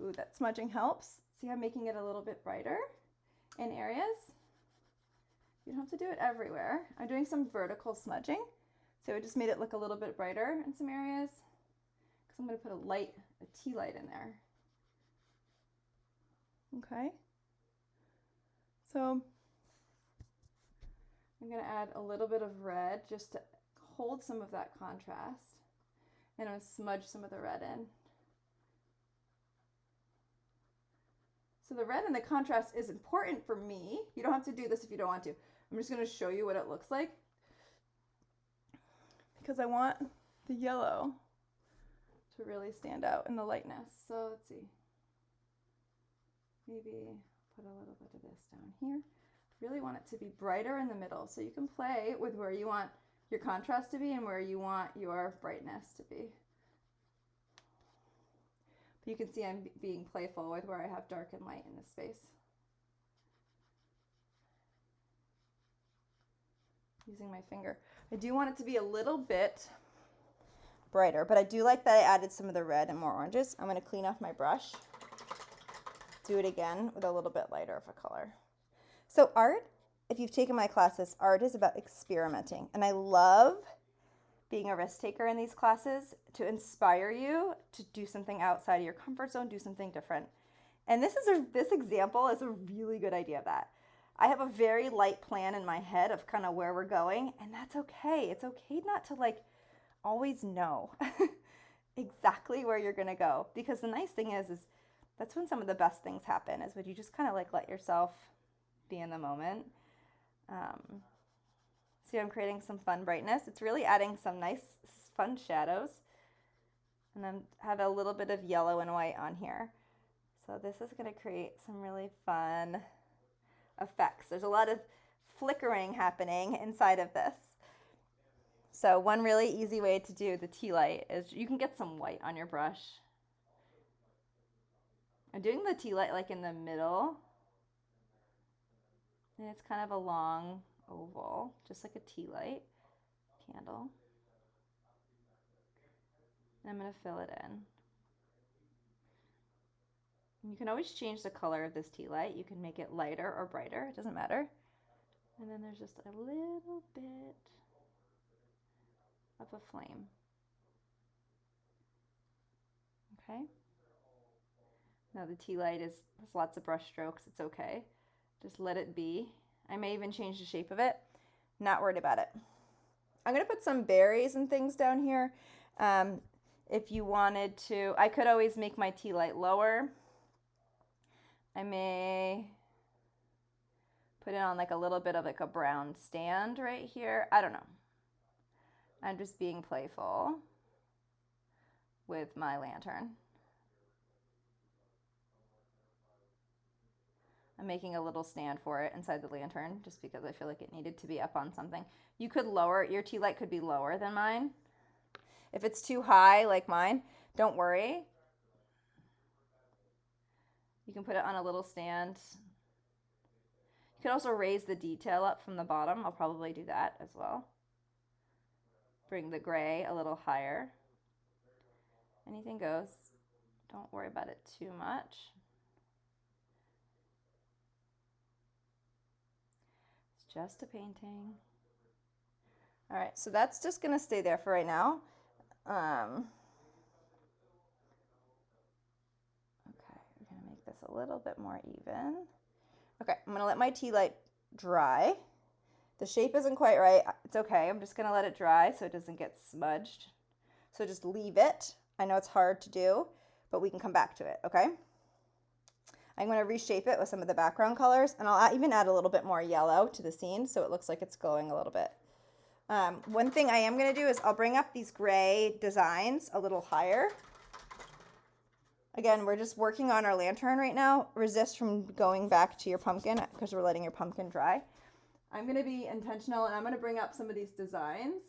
Ooh, that smudging helps. See, I'm making it a little bit brighter in areas. You don't have to do it everywhere. I'm doing some vertical smudging, so it just made it look a little bit brighter in some areas, because I'm going to put a tea light in there. Okay. So I'm going to add a little bit of red just to hold some of that contrast, and I'm going to smudge some of the red in. So the red and the contrast is important for me. You don't have to do this if you don't want to. I'm just going to show you what it looks like, because I want the yellow to really stand out in the lightness. So let's see. Maybe put a little bit of this down here. Really want it to be brighter in the middle, so you can play with where you want your contrast to be and where you want your brightness to be. But you can see I'm being playful with where I have dark and light in this space. Using my finger. I do want it to be a little bit brighter, but I do like that I added some of the red and more oranges. I'm going to clean off my brush. Do it again with a little bit lighter of a color. So art, if you've taken my classes, art is about experimenting. And I love being a risk taker in these classes to inspire you to do something outside of your comfort zone, do something different. And this example is a really good idea of that. I have a very light plan in my head of kind of where we're going, and that's okay. It's okay not to always know exactly where you're going to go, because the nice thing is that's when some of the best things happen, is when you just kind of let yourself be in the moment. See, I'm creating some fun brightness. It's really adding some nice fun shadows, and then have a little bit of yellow and white on here. So this is going to create some really fun effects. There's a lot of flickering happening inside of this. So one really easy way to do the tea light is you can get some white on your brush. I'm doing the tea light in the middle, and it's kind of a long oval, just like a tea light candle. And I'm going to fill it in. You can always change the color of this tea light. You can make it lighter or brighter, it doesn't matter. And then there's just a little bit of a flame. Okay. Now the tea light has lots of brush strokes. It's okay. Just let it be. I may even change the shape of it. Not worried about it. I'm going to put some berries and things down here. If you wanted to, I could always make my tea light lower. I may put it on a little bit of a brown stand right here. I don't know. I'm just being playful with my lantern. I'm making a little stand for it inside the lantern just because I feel like it needed to be up on something. You could lower, your tea light could be lower than mine. If it's too high like mine, don't worry. You can put it on a little stand. You could also raise the detail up from the bottom. I'll probably do that as well. bring the gray a little higher. Anything goes. Don't worry about it too much. It's just a painting. All right, so that's just gonna stay there for right now. Okay, we're gonna make this a little bit more even. Okay, I'm gonna let my tea light dry. The shape isn't quite right. It's okay. I'm just gonna let it dry so it doesn't get smudged. So just leave it. I know it's hard to do, but we can come back to it, okay? I'm gonna reshape it with some of the background colors, and I'll even add a little bit more yellow to the scene so it looks like it's glowing a little bit. One thing I am gonna do is I'll bring up these gray designs a little higher. Again, we're just working on our lantern right now. Resist from going back to your pumpkin because we're letting your pumpkin dry. I'm gonna be intentional and I'm gonna bring up some of these designs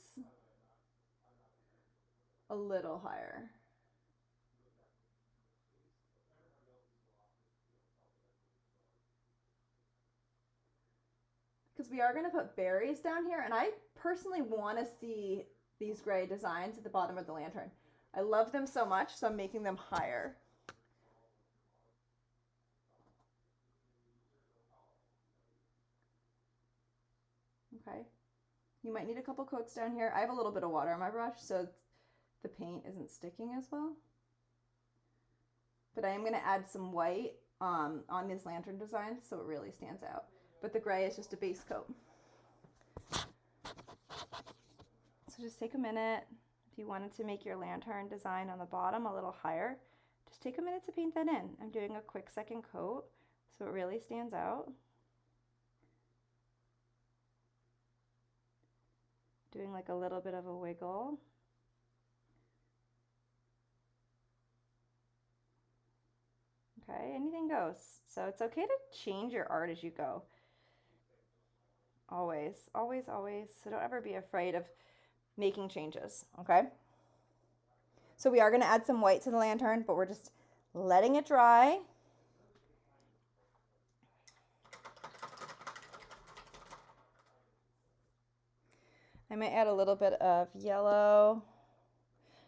a little higher. Because we are gonna put berries down here, and I personally wanna see these gray designs at the bottom of the lantern. I love them so much, so I'm making them higher. Okay, you might need a couple coats down here. I have a little bit of water on my brush, so the paint isn't sticking as well. But I am gonna add some white on these lantern designs so it really stands out. But the gray is just a base coat. So just take a minute. If you wanted to make your lantern design on the bottom a little higher, just take a minute to paint that in. I'm doing a quick second coat so it really stands out. Doing like a little bit of a wiggle. Okay, anything goes. So it's okay to change your art as you go. Always, always, always. So don't ever be afraid of making changes, okay? So we are gonna add some white to the lantern, but we're just letting it dry. I might add a little bit of yellow.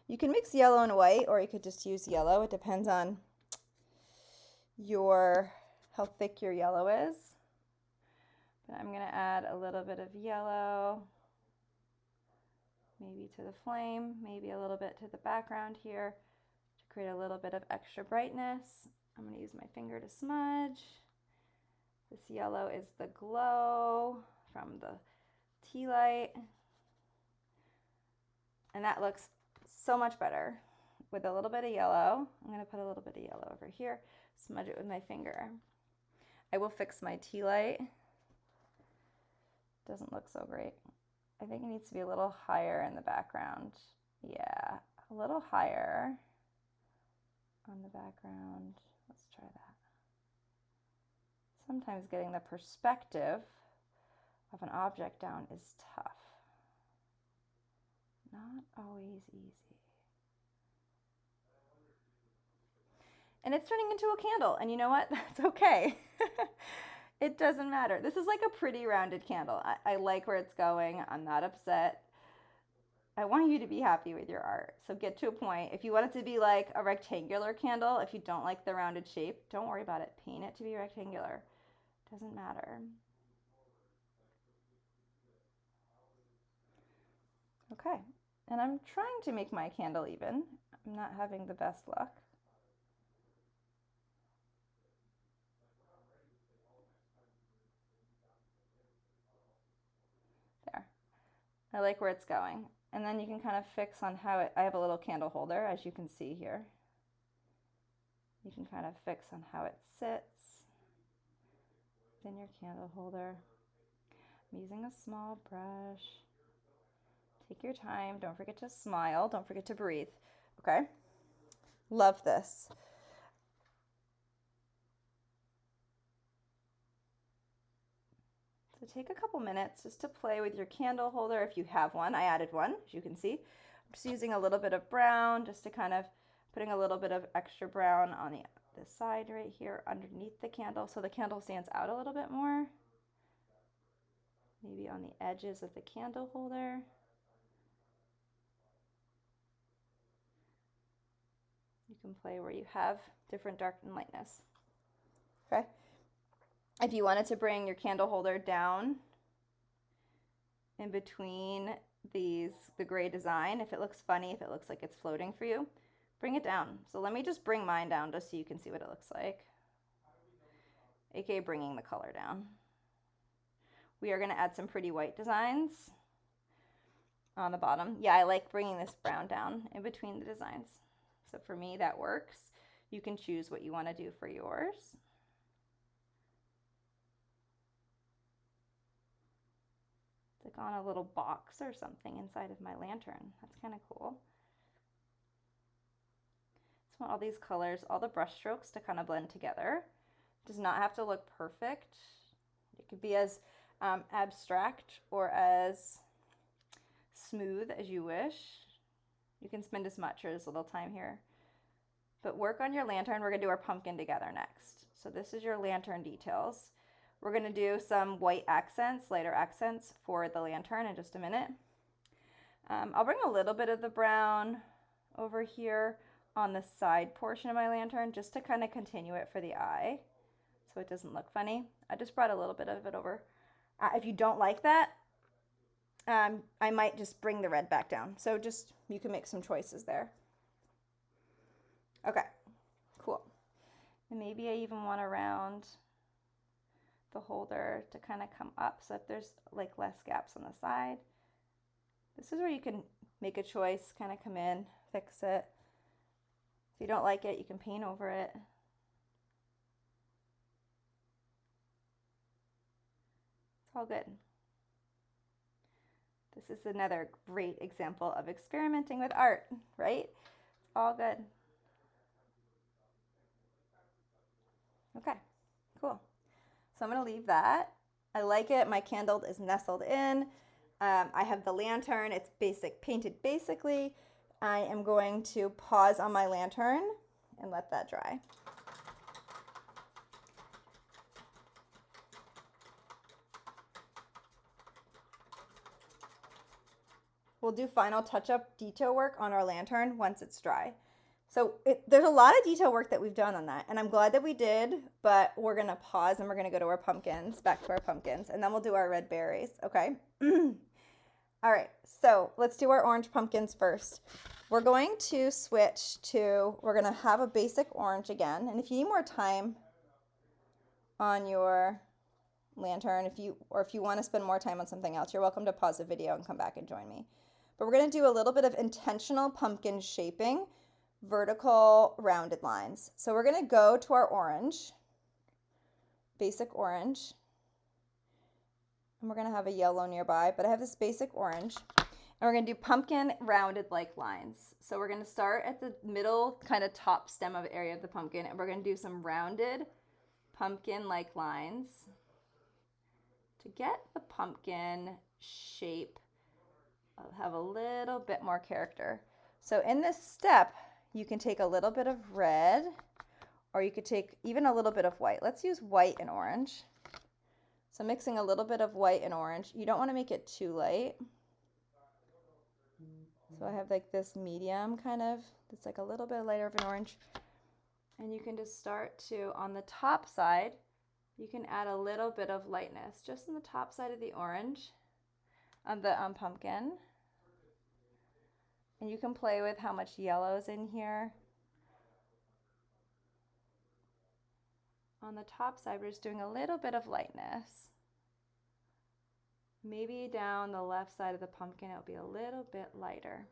You can mix yellow and white, or you could just use yellow. It depends on how thick your yellow is. But I'm gonna add a little bit of yellow, maybe to the flame, maybe a little bit to the background here to create a little bit of extra brightness. I'm gonna use my finger to smudge. This yellow is the glow from the tea light. And that looks so much better with a little bit of yellow. I'm gonna put a little bit of yellow over here, smudge it with my finger. I will fix my tea light. Doesn't look so great. I think it needs to be a little higher in the background. Yeah, a little higher on the background. Let's try that. Sometimes getting the perspective of an object down is tough. Not always easy. And it's turning into a candle, and you know what? That's okay. It doesn't matter. This is like a pretty rounded candle. I like where it's going. I'm not upset. I want you to be happy with your art. So get to a point. If you want it to be like a rectangular candle, if you don't like the rounded shape, don't worry about it. Paint it to be rectangular. Doesn't matter. Okay, and I'm trying to make my candle even. I'm not having the best luck. There. I like where it's going. And then you can kind of fix on how I have a little candle holder, as you can see here. You can kind of fix on how it sits within your candle holder. I'm using a small brush. Take your time. Don't forget to smile. Don't forget to breathe. Okay? Love this. So take a couple minutes just to play with your candle holder if you have one. I added one, as you can see. I'm just using a little bit of brown just to kind of putting a little bit of extra brown on the side right here underneath the candle so the candle stands out a little bit more. Maybe on the edges of the candle holder. can play where you have different dark and lightness. Okay. If you wanted to bring your candle holder down in between the gray design, if it looks funny, if it looks like it's floating for you, bring it down. So let me just bring mine down just so you can see what it looks like, aka bringing the color down. We are going to add some pretty white designs on the bottom. Yeah, I like bringing this brown down in between the designs. So for me, that works. You can choose what you want to do for yours. It's like on a little box or something inside of my lantern. That's kind of cool. Just want all these colors, all the brush strokes to kind of blend together. Does not have to look perfect. It could be as abstract or as smooth as you wish. You can spend as much or as little time here. But work on your lantern. We're going to do our pumpkin together next. So this is your lantern details. We're going to do some white accents, lighter accents for the lantern in just a minute. I'll bring a little bit of the brown over here on the side portion of my lantern just to kind of continue it for the eye so it doesn't look funny. I just brought a little bit of it over. If you don't like that, I might just bring the red back down. So just, you can make some choices there. Okay, cool. And maybe I even want to round the holder to kind of come up. So if there's like less gaps on the side, this is where you can make a choice, kind of come in, fix it. If you don't like it, you can paint over it. It's all good. This is another great example of experimenting with art, right? It's all good. Okay, cool. So I'm going to leave that. I like it. My candle is nestled in. I have the lantern. It's painted basically. I am going to pause on my lantern and let that dry. We'll do final touch-up detail work on our lantern once it's dry. So there's a lot of detail work that we've done on that, and I'm glad that we did, but we're going to pause and we're going to go to our pumpkins, back to our pumpkins, and then we'll do our red berries, okay? All right, so let's do our orange pumpkins first. We're going to switch to, we're going to have a basic orange again, and if you need more time on your lantern, if you want to spend more time on something else, you're welcome to pause the video and come back and join me. But we're going to do a little bit of intentional pumpkin shaping, vertical rounded lines. So we're going to go to our orange, basic orange, and we're going to have a yellow nearby, but I have this basic orange, and we're going to do pumpkin rounded like lines. So we're going to start at the middle kind of top stem of area of the pumpkin, and we're going to do some rounded pumpkin like lines to get the pumpkin shape have a little bit more character. So in this step, you can take a little bit of red, or you could take even a little bit of white. Let's use white and orange. So mixing a little bit of white and orange. You don't want to make it too light. So I have like this medium kind of, it's like a little bit lighter of an orange. And you can just start to, on the top side, you can add a little bit of lightness just on the top side of the orange, on the pumpkin. And you can play with how much yellow is in here. On the top side, we're just doing a little bit of lightness. Maybe down the left side of the pumpkin, it'll be a little bit lighter.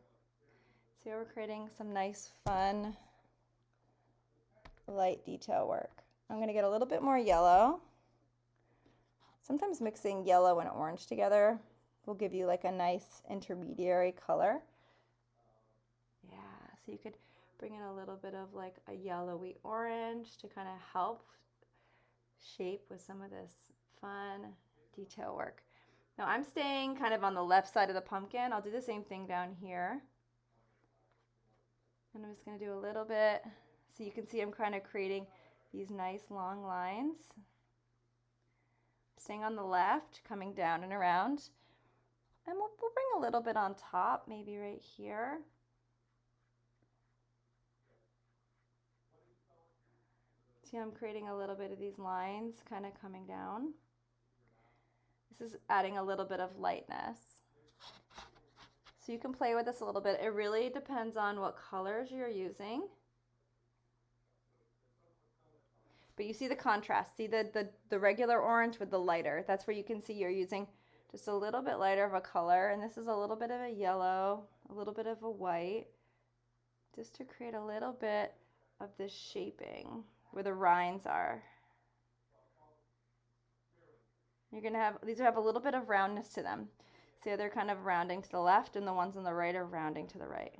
So we're creating some nice, fun, light detail work. I'm going to get a little bit more yellow. Sometimes mixing yellow and orange together will give you like a nice intermediary color. Yeah, so you could bring in a little bit of like a yellowy orange to kind of help shape with some of this fun detail work. Now I'm staying kind of on the left side of the pumpkin. I'll do the same thing down here. And I'm just going to do a little bit. So you can see I'm kind of creating these nice long lines. Staying on the left, coming down and around. And we'll bring a little bit on top, maybe right here. See, I'm creating a little bit of these lines kind of coming down. This is adding a little bit of lightness. So you can play with this a little bit. It really depends on what colors you're using. But you see the contrast. See the regular orange with the lighter. That's where you can see you're using just a little bit lighter of a color. And this is a little bit of a yellow, a little bit of a white, just to create a little bit of this shaping where the rinds are. You're gonna have, these have a little bit of roundness to them. See how they're kind of rounding to the left and the ones on the right are rounding to the right.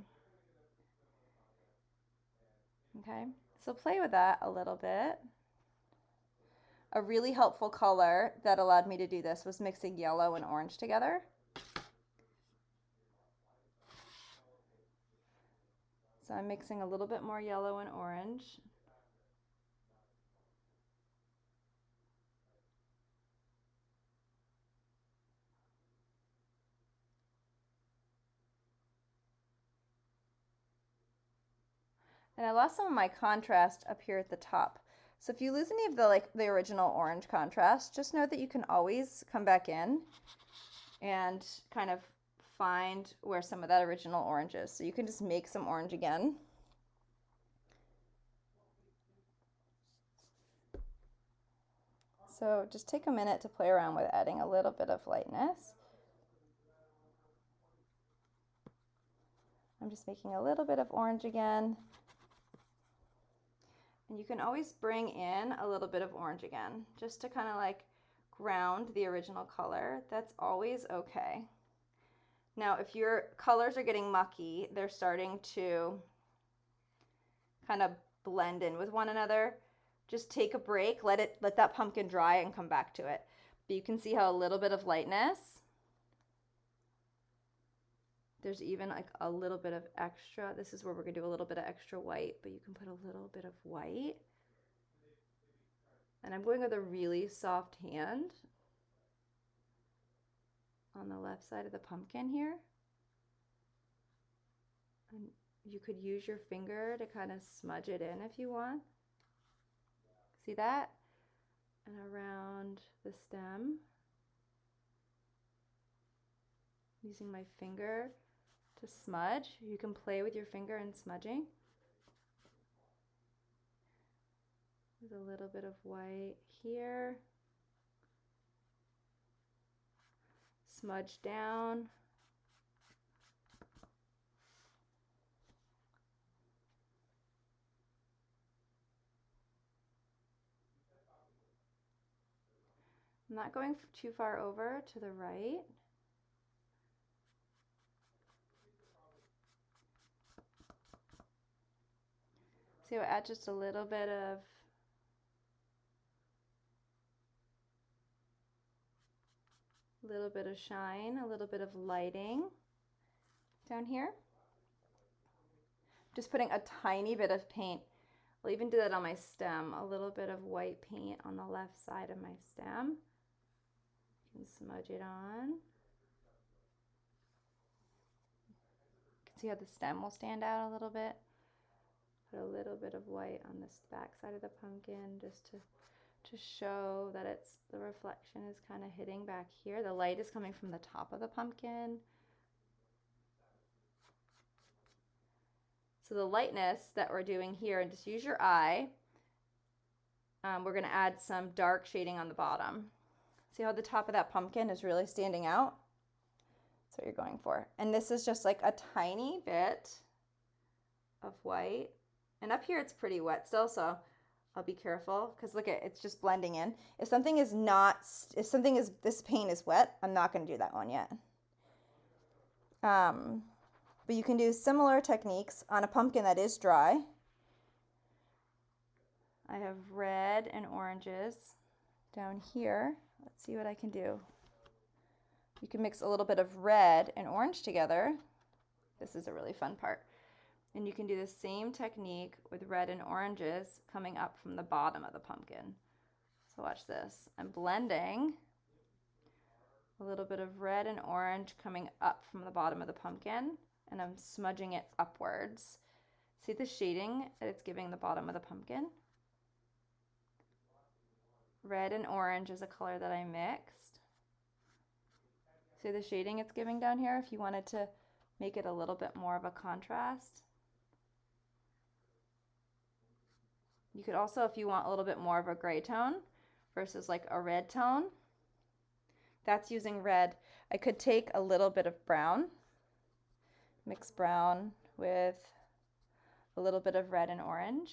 Okay, so play with that a little bit. A really helpful color that allowed me to do this was mixing yellow and orange together. So I'm mixing a little bit more yellow and orange. And I lost some of my contrast up here at the top. So if you lose any of the original orange contrast, just know that you can always come back in and kind of find where some of that original orange is. So you can just make some orange again. So just take a minute to play around with adding a little bit of lightness. I'm just making a little bit of orange again. And you can always bring in a little bit of orange again, just to kind of like ground the original color. That's always okay. Now, if your colors are getting mucky, they're starting to kind of blend in with one another, just take a break, let that pumpkin dry and come back to it. But you can see how a little bit of lightness, there's even like a little bit of extra. This is where we're gonna do a little bit of extra white, but you can put a little bit of white. And I'm going with a really soft hand on the left side of the pumpkin here. And you could use your finger to kind of smudge it in if you want. See that? And around the stem, using my finger to smudge. You can play with your finger in smudging. There's a little bit of white here. Smudge down. I'm not going too far over to the right. So I'll add just a little bit of shine, a little bit of lighting down here. Just putting a tiny bit of paint. I'll even do that on my stem, a little bit of white paint on the left side of my stem. You can smudge it on. You can see how the stem will stand out a little bit. Put a little bit of white on this back side of the pumpkin just to show that the reflection is kind of hitting back here. The light is coming from the top of the pumpkin. So the lightness that we're doing here, and just use your eye, we're going to add some dark shading on the bottom. See how the top of that pumpkin is really standing out? That's what you're going for. And this is just like a tiny bit of white. And up here it's pretty wet still, so I'll be careful because look at it's just blending in. If this paint is wet, I'm not going to do that one yet. But you can do similar techniques on a pumpkin that is dry. I have red and oranges down here. Let's see what I can do. You can mix a little bit of red and orange together. This is a really fun part. And you can do the same technique with red and oranges coming up from the bottom of the pumpkin. So watch this. I'm blending a little bit of red and orange coming up from the bottom of the pumpkin, and I'm smudging it upwards. See the shading that it's giving the bottom of the pumpkin? red and orange is a color that I mixed. See the shading it's giving down here? If you wanted to make it a little bit more of a contrast. You could also, if you want a little bit more of a gray tone versus like a red tone, that's using red. I could take a little bit of brown, mix brown with a little bit of red and orange.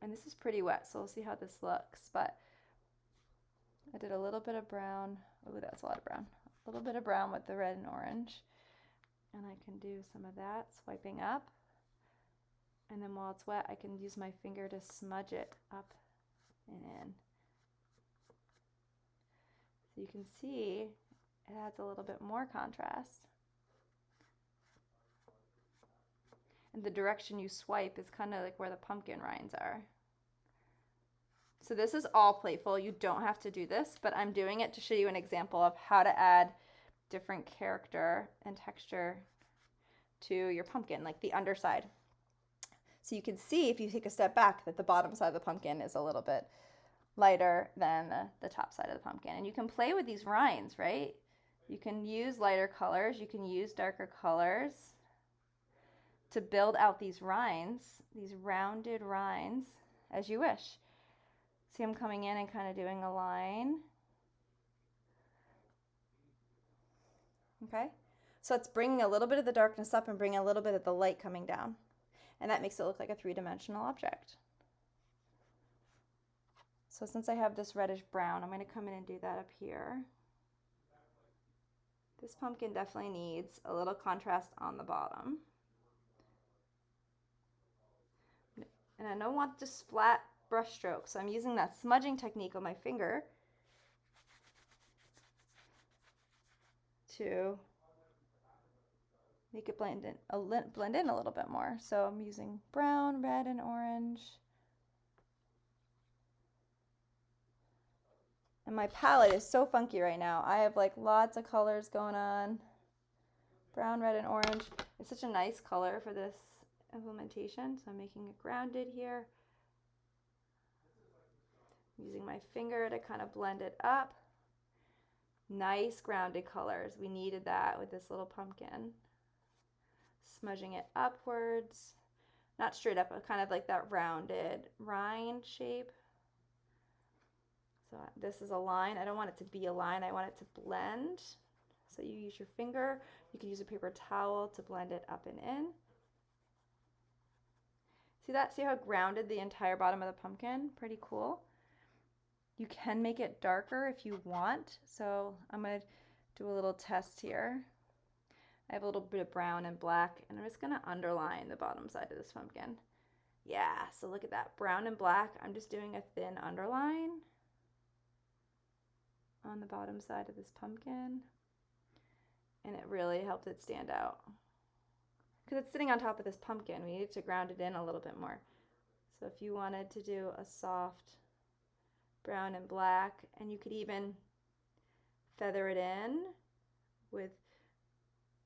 And this is pretty wet, so we'll see how this looks. But I did a little bit of brown. Oh, that's a lot of brown. A little bit of brown with the red and orange. And I can do some of that, swiping up. And then while it's wet, I can use my finger to smudge it up and in. So you can see it adds a little bit more contrast. And the direction you swipe is kind of like where the pumpkin rinds are. So this is all playful. You don't have to do this, but I'm doing it to show you an example of how to add different character and texture to your pumpkin, like the underside. So you can see if you take a step back that the bottom side of the pumpkin is a little bit lighter than the top side of the pumpkin. And you can play with these rinds, right? You can use lighter colors, you can use darker colors to build out these rinds, these rounded rinds, as you wish. See, I'm coming in and kind of doing a line. Okay, so it's bringing a little bit of the darkness up and bringing a little bit of the light coming down. And that makes it look like a three-dimensional object. So since I have this reddish brown, I'm going to come in and do that up here. This pumpkin definitely needs a little contrast on the bottom. And I don't want just flat brush strokes, so I'm using that smudging technique on my finger to make it blend in a little bit more. So I'm using brown, red, and orange. And my palette is so funky right now. I have like lots of colors going on. Brown, red, and orange. It's such a nice color for this implementation. So I'm making it grounded here. Using my finger to kind of blend it up. Nice grounded colors. We needed that with this little pumpkin. Smudging it upwards. Not straight up, but kind of like that rounded rind shape. So this is a line. I don't want it to be a line. I want it to blend. So you use your finger. You can use a paper towel to blend it up and in. See that? See how grounded the entire bottom of the pumpkin? Pretty cool. You can make it darker if you want. So I'm going to do a little test here. I have a little bit of brown and black, and I'm just going to underline the bottom side of this pumpkin. Yeah, so look at that. Brown and black. I'm just doing a thin underline on the bottom side of this pumpkin. And it really helped it stand out. Because it's sitting on top of this pumpkin, we needed to ground it in a little bit more. So if you wanted to do a soft brown and black, and you could even feather it in with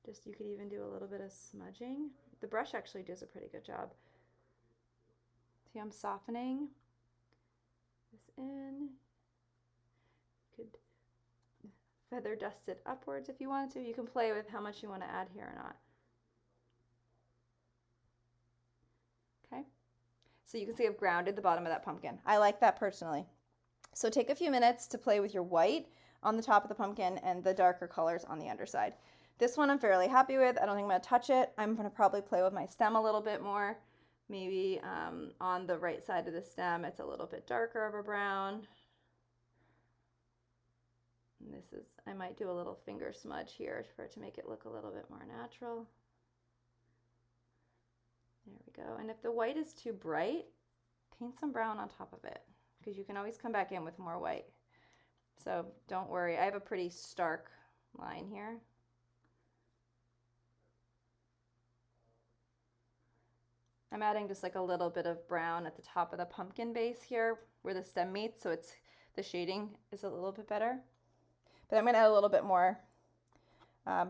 just, you could even do a little bit of smudging. The brush actually does a pretty good job. See, I'm softening this in. You could feather dust it upwards if you wanted to. You can play with how much you want to add here or not. Okay, so you can see I've grounded the bottom of that pumpkin. I like that personally. So take a few minutes to play with your white on the top of the pumpkin and the darker colors on the underside. This one I'm fairly happy with. I don't think I'm going to touch it. I'm going to probably play with my stem a little bit more. Maybe on the right side of the stem, it's a little bit darker of a brown. And this is, I might do a little finger smudge here for it to make it look a little bit more natural. There we go. And if the white is too bright, paint some brown on top of it, because you can always come back in with more white. So don't worry. I have a pretty stark line here. I'm adding just like a little bit of brown at the top of the pumpkin base here where the stem meets, so it's the shading is a little bit better. But I'm going to add a little bit more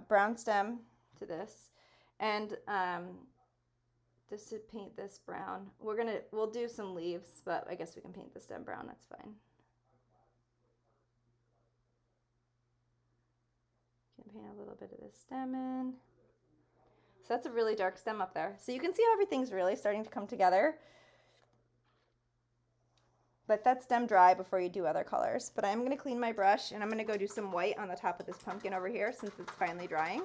brown stem to this. And just to paint this brown. We'll do some leaves, but I guess we can paint the stem brown, that's fine. Can paint a little bit of the stem in. So that's a really dark stem up there. So you can see how everything's really starting to come together. Let that stem dry before you do other colors. But I'm going to clean my brush and I'm going to go do some white on the top of this pumpkin over here since it's finally drying.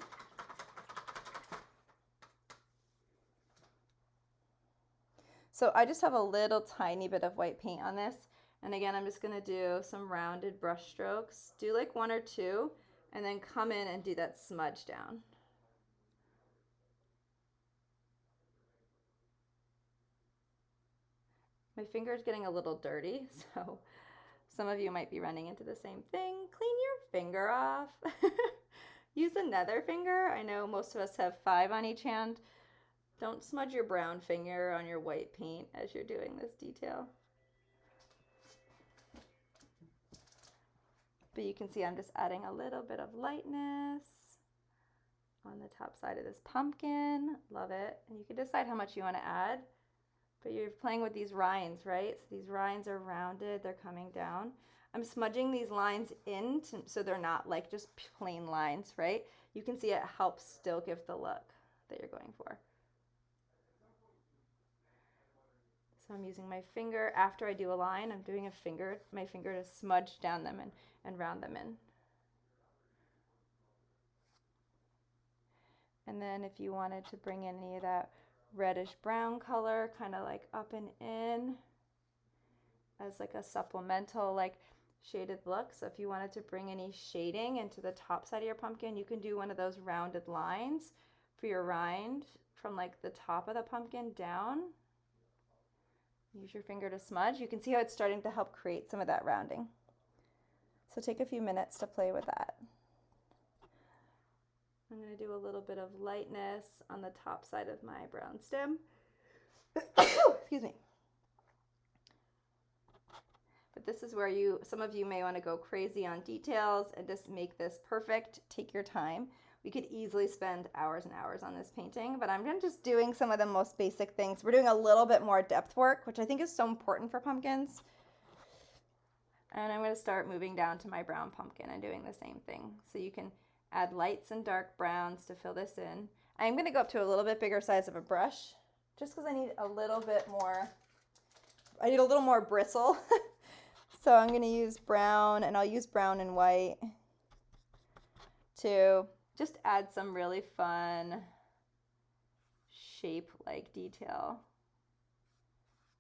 So I just have a little tiny bit of white paint on this. And again, I'm just going to do some rounded brush strokes. Do like 1 or 2 and then come in and do that smudge down. My finger is getting a little dirty, so some of you might be running into the same thing. Clean your finger off. Use another finger. I know most of us have 5 on each hand. Don't smudge your brown finger on your white paint as you're doing this detail. But you can see I'm just adding a little bit of lightness on the top side of this pumpkin. Love it. And you can decide how much you want to add. But you're playing with these rinds, right? So these rinds are rounded, they're coming down. I'm smudging these lines in so they're not like just plain lines, right? You can see it helps still give the look that you're going for. So I'm using my finger after I do a line. I'm doing my finger to smudge down them and round them in. And then if you wanted to bring in any of that reddish brown color, kind of like up and in as like a supplemental like shaded look. So if you wanted to bring any shading into the top side of your pumpkin, you can do one of those rounded lines for your rind from like the top of the pumpkin down. Use your finger to smudge. You can see how it's starting to help create some of that rounding. So take a few minutes to play with that. I'm going to do a little bit of lightness on the top side of my brown stem. Excuse me. But this is where some of you may want to go crazy on details and just make this perfect. Take your time. We could easily spend hours and hours on this painting, but I'm just doing some of the most basic things. We're doing a little bit more depth work, which I think is so important for pumpkins. And I'm going to start moving down to my brown pumpkin and doing the same thing. So you can add lights and dark browns to fill this in. I'm going to go up to a little bit bigger size of a brush just because I need a little more bristle. So I'm going to use brown, and I'll use brown and white to just add some really fun shape-like detail.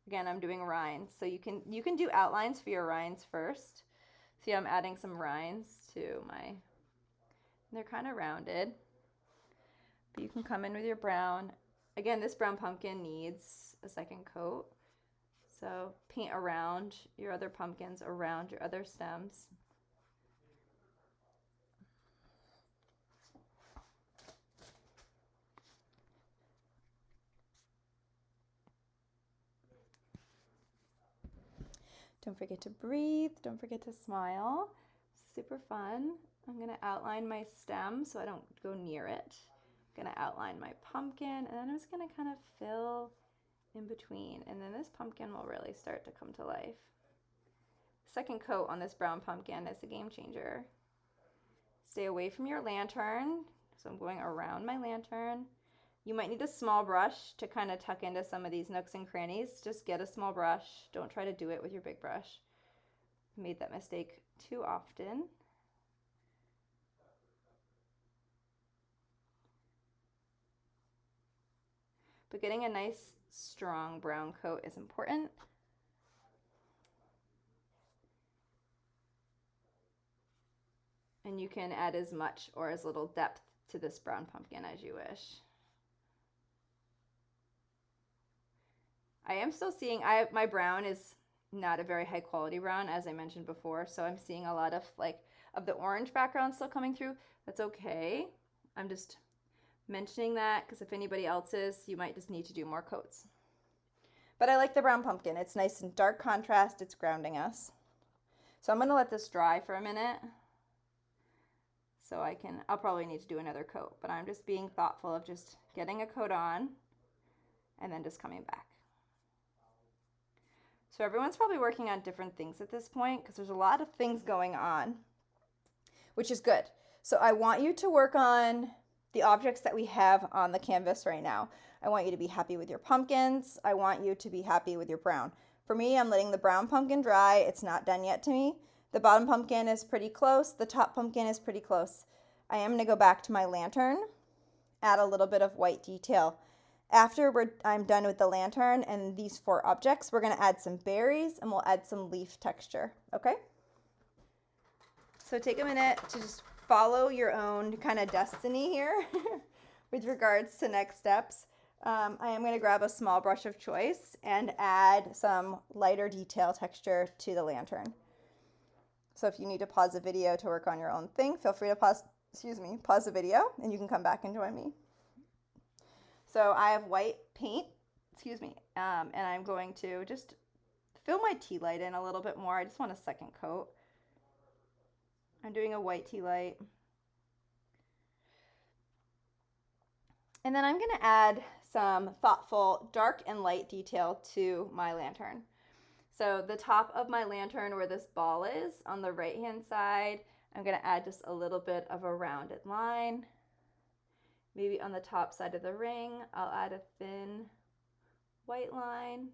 Again, I'm doing rinds, so you can do outlines for your rinds first. See, I'm adding some rinds to my. They're kind of rounded, but you can come in with your brown. Again, this brown pumpkin needs a second coat, so paint around your other pumpkins, around your other stems. Don't forget to breathe. Don't forget to smile. Super fun. I'm going to outline my stem so I don't go near it. I'm going to outline my pumpkin, and then I'm just going to kind of fill in between. And then this pumpkin will really start to come to life. Second coat on this brown pumpkin is a game changer. Stay away from your lantern. So I'm going around my lantern. You might need a small brush to kind of tuck into some of these nooks and crannies. Just get a small brush. Don't try to do it with your big brush. I made that mistake too often. But getting a nice strong brown coat is important. And you can add as much or as little depth to this brown pumpkin as you wish. I am still seeing, my brown is not a very high quality brown, as I mentioned before, so I'm seeing a lot of the orange background still coming through. That's okay. I'm just mentioning that because if anybody else is, you might just need to do more coats. But I like the brown pumpkin. It's nice and dark contrast. It's grounding us. So I'm going to let this dry for a minute. So I'll probably need to do another coat, but I'm just being thoughtful of just getting a coat on and then just coming back. So everyone's probably working on different things at this point because there's a lot of things going on, which is good. So I want you to work on the objects that we have on the canvas right now. I want you to be happy with your pumpkins. I want you to be happy with your brown. For me, I'm letting the brown pumpkin dry. It's not done yet to me. The bottom pumpkin is pretty close. The top pumpkin is pretty close. I am going to go back to my lantern, add a little bit of white detail. After I'm done with the lantern and these 4 objects, we're going to add some berries and we'll add some leaf texture, okay? So take a minute to just follow your own kind of destiny here with regards to next steps. I am going to grab a small brush of choice and add some lighter detail texture to the lantern. So if you need to pause the video to work on your own thing, feel free to pause the video and you can come back and join me. So I have white paint, and I'm going to just fill my tea light in a little bit more. I just want a second coat. I'm doing a white tea light. And then I'm going to add some thoughtful dark and light detail to my lantern. So the top of my lantern where this ball is on the right hand side, I'm going to add just a little bit of a rounded line. Maybe on the top side of the ring, I'll add a thin white line.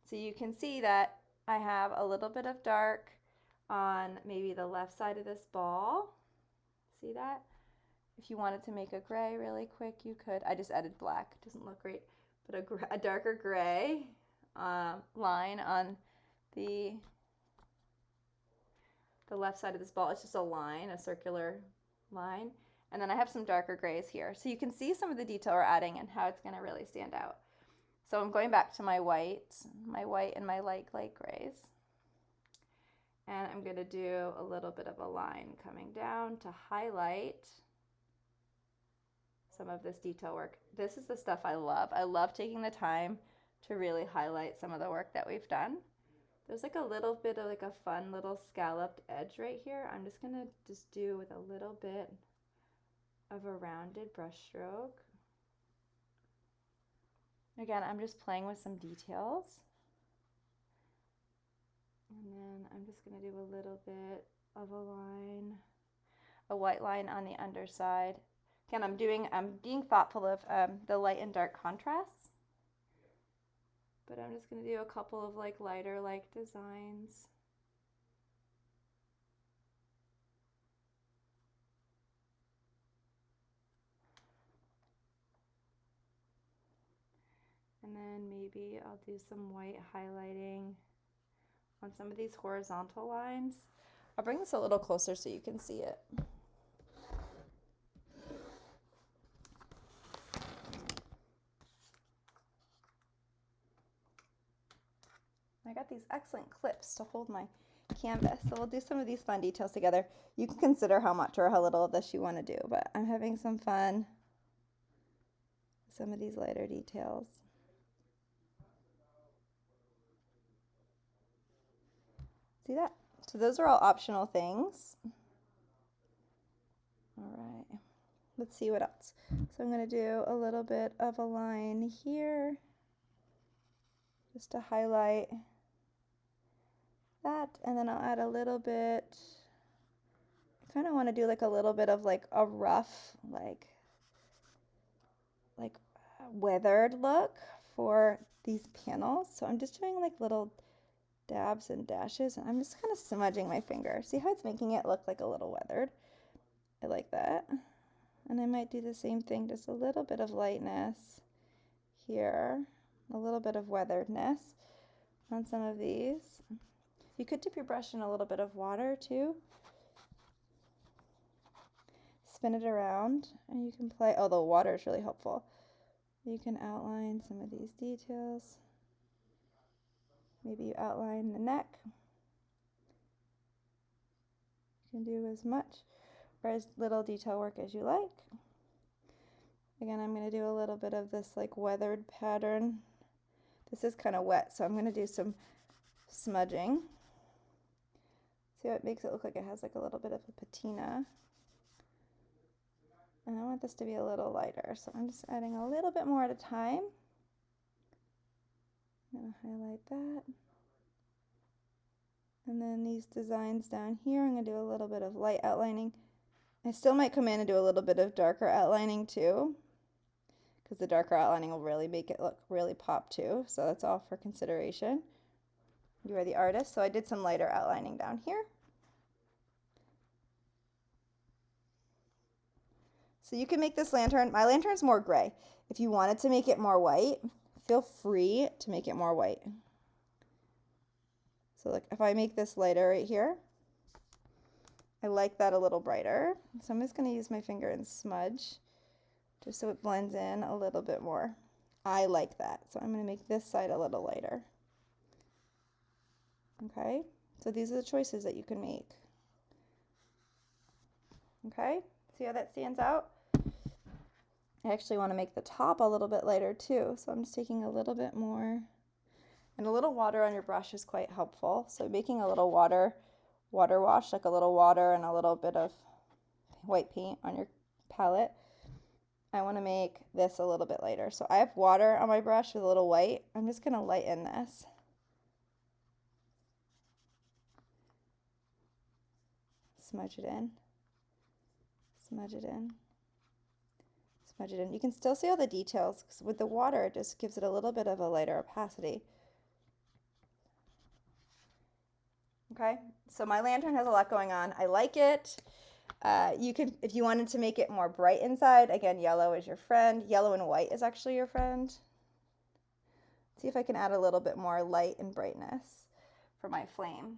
So you can see that I have a little bit of dark on maybe the left side of this ball. See that? If you wanted to make a gray really quick, you could. I just added black. It doesn't look great, but a darker gray line on the left side of this ball. It's just a line, a circular line. And then I have some darker grays here. So you can see some of the detail we're adding and how it's going to really stand out. So I'm going back to my white and my light grays. And I'm going to do a little bit of a line coming down to highlight some of this detail work. This is the stuff I love. I love taking the time to really highlight some of the work that we've done. There's like a little bit of like a fun little scalloped edge right here. I'm just going to do with a little bit of a rounded brush stroke. Again, I'm just playing with some details. And then I'm just going to do a little bit of a line, a white line on the underside. Again, I'm being thoughtful of the light and dark contrasts. But I'm just going to do a couple of like lighter designs. And then maybe I'll do some white highlighting on some of these horizontal lines. I'll bring this a little closer so you can see it. I got these excellent clips to hold my canvas, so we'll do some of these fun details together. You can consider how much or how little of this you want to do, but I'm having some fun with some of these lighter details. See that? So those are all optional things. All right, let's see what else. So I'm going to do a little bit of a line here just to highlight that, and then I'll add a little bit. I kind of want to do like a little bit of like a rough like weathered look for these panels. So I'm just doing like little dabs and dashes, and I'm just kind of smudging my finger. See how it's making it look like a little weathered? I like that. And I might do the same thing, just a little bit of lightness here, a little bit of weatheredness on some of these. You could dip your brush in a little bit of water too. Spin it around and you can play. Oh, the water is really helpful. You can outline some of these details. Maybe you outline the neck. You can do as much or as little detail work as you like. Again, I'm going to do a little bit of this like weathered pattern. This is kind of wet, so I'm going to do some smudging. See how it makes it look like it has like a little bit of a patina. And I want this to be a little lighter, so I'm just adding a little bit more at a time. I'm going to highlight that. And then these designs down here, I'm going to do a little bit of light outlining. I still might come in and do a little bit of darker outlining too, because the darker outlining will really make it look really pop too. So that's all for consideration. You are the artist, so I did some lighter outlining down here. So you can make this lantern, my lantern's more gray. If you wanted to make it more white, feel free to make it more white. So like if I make this lighter right here, I like that a little brighter. So I'm just going to use my finger and smudge just so it blends in a little bit more. I like that. So I'm going to make this side a little lighter. Okay, so these are the choices that you can make. Okay, see how that stands out? I actually want to make the top a little bit lighter too, so I'm just taking a little bit more. And a little water on your brush is quite helpful. So making a little water wash, like a little water and a little bit of white paint on your palette. I want to make this a little bit lighter. So I have water on my brush with a little white. I'm just going to lighten this. Smudge it in. Smudge it in. Smudge it in. You can still see all the details because with the water it just gives it a little bit of a lighter opacity. Okay, so my lantern has a lot going on. I like it. You can, if you wanted to make it more bright inside, again, yellow is your friend. Yellow and white is actually your friend. See if I can add a little bit more light and brightness for my flame.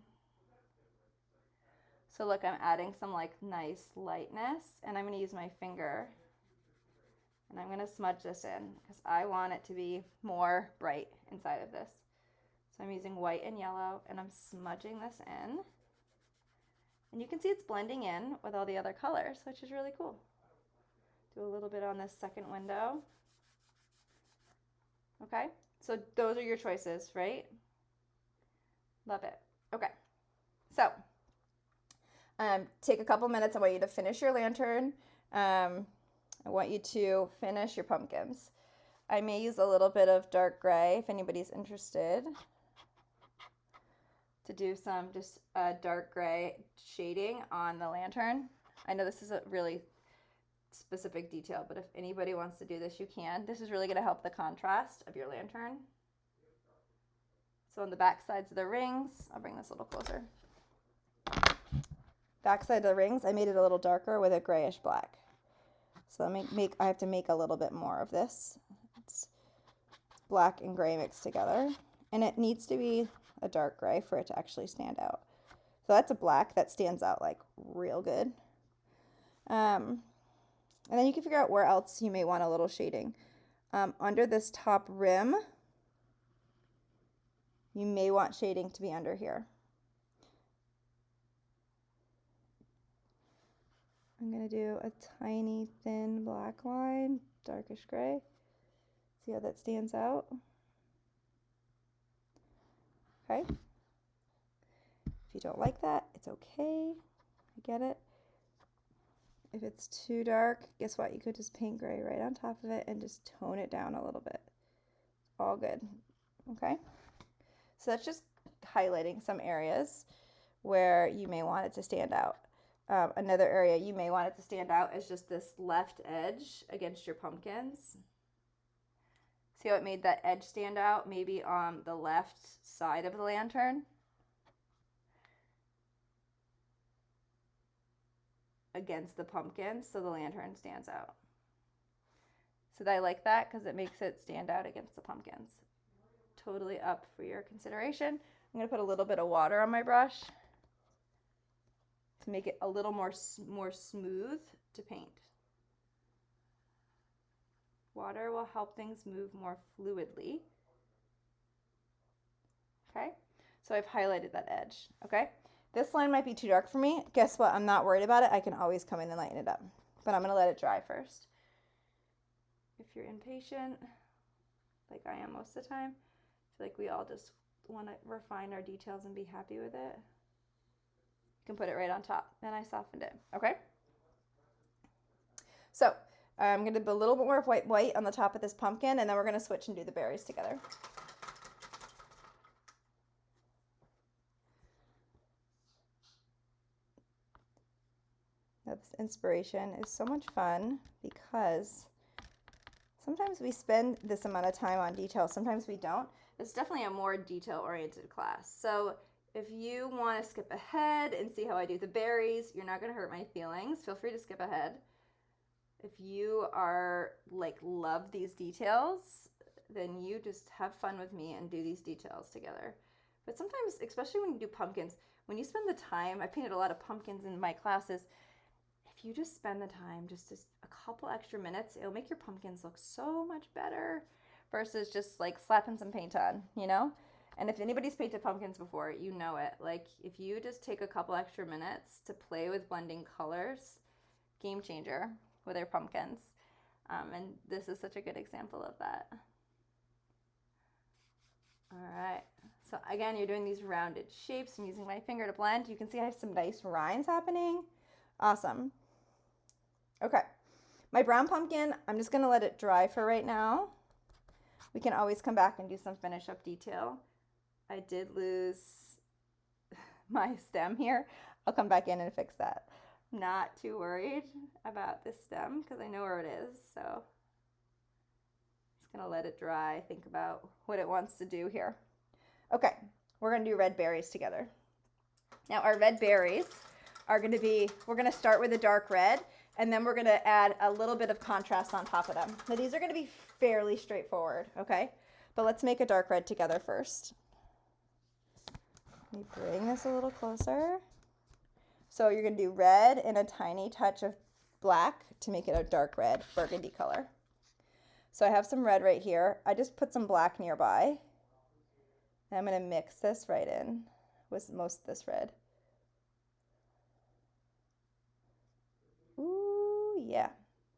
So look, I'm adding some like nice lightness, and I'm going to use my finger and I'm going to smudge this in because I want it to be more bright inside of this. So I'm using white and yellow and I'm smudging this in. And you can see it's blending in with all the other colors, which is really cool. Do a little bit on this second window. Okay, so those are your choices, right? Love it. Okay, so take a couple minutes. I want you to finish your lantern. I want you to finish your pumpkins. I may use a little bit of dark gray if anybody's interested to do some just dark gray shading on the lantern. I know this is a really specific detail, but if anybody wants to do this, you can. This is really going to help the contrast of your lantern. So on the back sides of the rings, I'll bring this a little closer. Back side of the rings, I made it a little darker with a grayish black. So I have to make a little bit more of this. It's black and gray mixed together. And it needs to be a dark gray for it to actually stand out. So that's a black that stands out like real good. And then you can figure out where else you may want a little shading. Under this top rim, you may want shading to be under here. I'm going to do a tiny thin black line, darkish gray. See how that stands out? Okay. If you don't like that, it's okay. I get it. If it's too dark, guess what? You could just paint gray right on top of it and just tone it down a little bit. All good. Okay. So that's just highlighting some areas where you may want it to stand out. Another area you may want it to stand out is just this left edge against your pumpkins. See how it made that edge stand out? Maybe on the left side of the lantern. Against the pumpkins, so the lantern stands out. So I like that because it makes it stand out against the pumpkins. Totally up for your consideration. I'm going to put a little bit of water on my brush to make it a little more smooth to paint. Water will help things move more fluidly. Okay, so I've highlighted that edge. Okay, this line might be too dark for me. Guess what? I'm not worried about it. I can always come in and lighten it up, but I'm going to let it dry first. If you're impatient, like I am most of the time, I feel like we all just want to refine our details and be happy with it. You can put it right on top, and I softened it. Okay, So I'm going to put a little bit more white on the top of this pumpkin, and then we're going to switch and do the berries together. Now, this inspiration is so much fun because sometimes we spend this amount of time on detail, sometimes we don't. It's definitely a more detail-oriented class. So if you want to skip ahead and see how I do the berries, you're not going to hurt my feelings. Feel free to skip ahead. If you are like love these details, then you just have fun with me and do these details together. But sometimes, especially when you do pumpkins, when you spend the time, I painted a lot of pumpkins in my classes. If you just spend the time, just a couple extra minutes, it'll make your pumpkins look so much better versus just like slapping some paint on, you know? And if anybody's painted pumpkins before, you know it. Like if you just take a couple extra minutes to play with blending colors, game changer with your pumpkins. And this is such a good example of that. All right. So again, you're doing these rounded shapes. I'm using my finger to blend. You can see I have some nice lines happening. Awesome. Okay. My brown pumpkin, I'm just going to let it dry for right now. We can always come back and do some finish up detail. I did lose my stem here. I'll come back in and fix that. Not too worried about this stem because I know where it is. So just going to let it dry, think about what it wants to do here. Okay, we're going to do red berries together. Now our red berries are going to be, we're going to start with a dark red, and then we're going to add a little bit of contrast on top of them. Now these are going to be fairly straightforward, okay? But let's make a dark red together first. Let me bring this a little closer. So you're going to do red and a tiny touch of black to make it a dark red burgundy color. So I have some red right here. I just put some black nearby. And I'm going to mix this right in with most of this red. Ooh, yeah.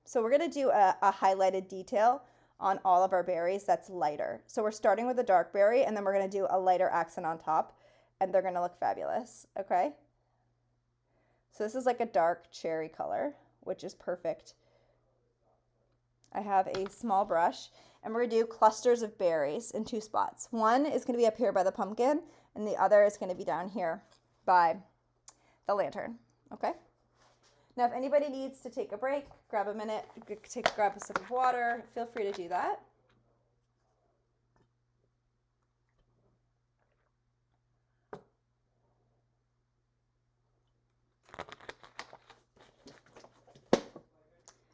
So we're going to do a highlighted detail on all of our berries that's lighter. So we're starting with a dark berry, and then we're going to do a lighter accent on top, and they're going to look fabulous, okay? So this is like a dark cherry color, which is perfect. I have a small brush, and we're going to do clusters of berries in 2 spots. One is going to be up here by the pumpkin, and the other is going to be down here by the lantern, okay? Now, if anybody needs to take a break, grab a minute, grab a sip of water, feel free to do that.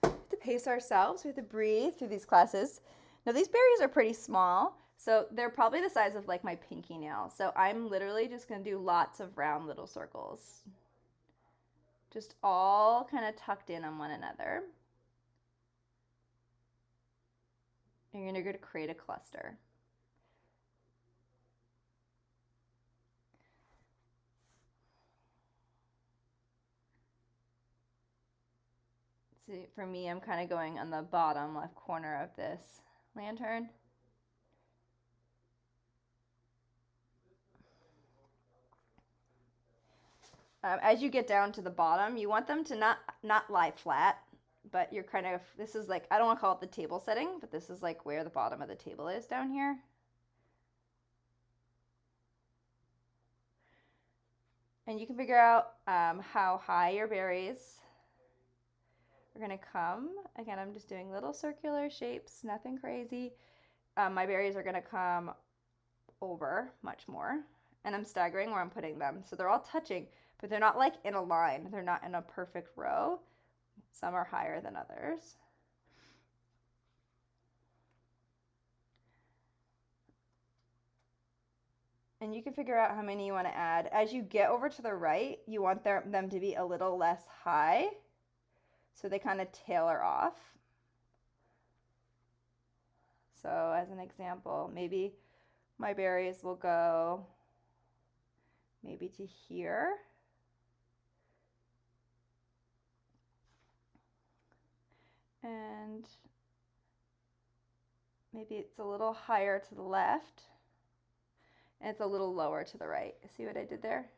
To pace ourselves, we have to breathe through these classes. Now, these berries are pretty small, so they're probably the size of like my pinky nail. So I'm literally just going to do lots of round little circles. Just all kind of tucked in on one another. And you're going to create a cluster. See, for me, I'm kind of going on the bottom left corner of this lantern. As you get down to the bottom, you want them to not lie flat, but you're kind of, this is like, I don't want to call it the table setting, but this is like where the bottom of the table is down here. And you can figure out how high your berries are going to come. Again, I'm just doing little circular shapes, nothing crazy. My berries are going to come over much more, and I'm staggering where I'm putting them. So they're all touching, but they're not like in a line. They're not in a perfect row. Some are higher than others. And you can figure out how many you want to add. As you get over to the right, you want them to be a little less high, so they kind of tailor off. So as an example, maybe my berries will go maybe to here. And maybe it's a little higher to the left, and it's a little lower to the right. See what I did there?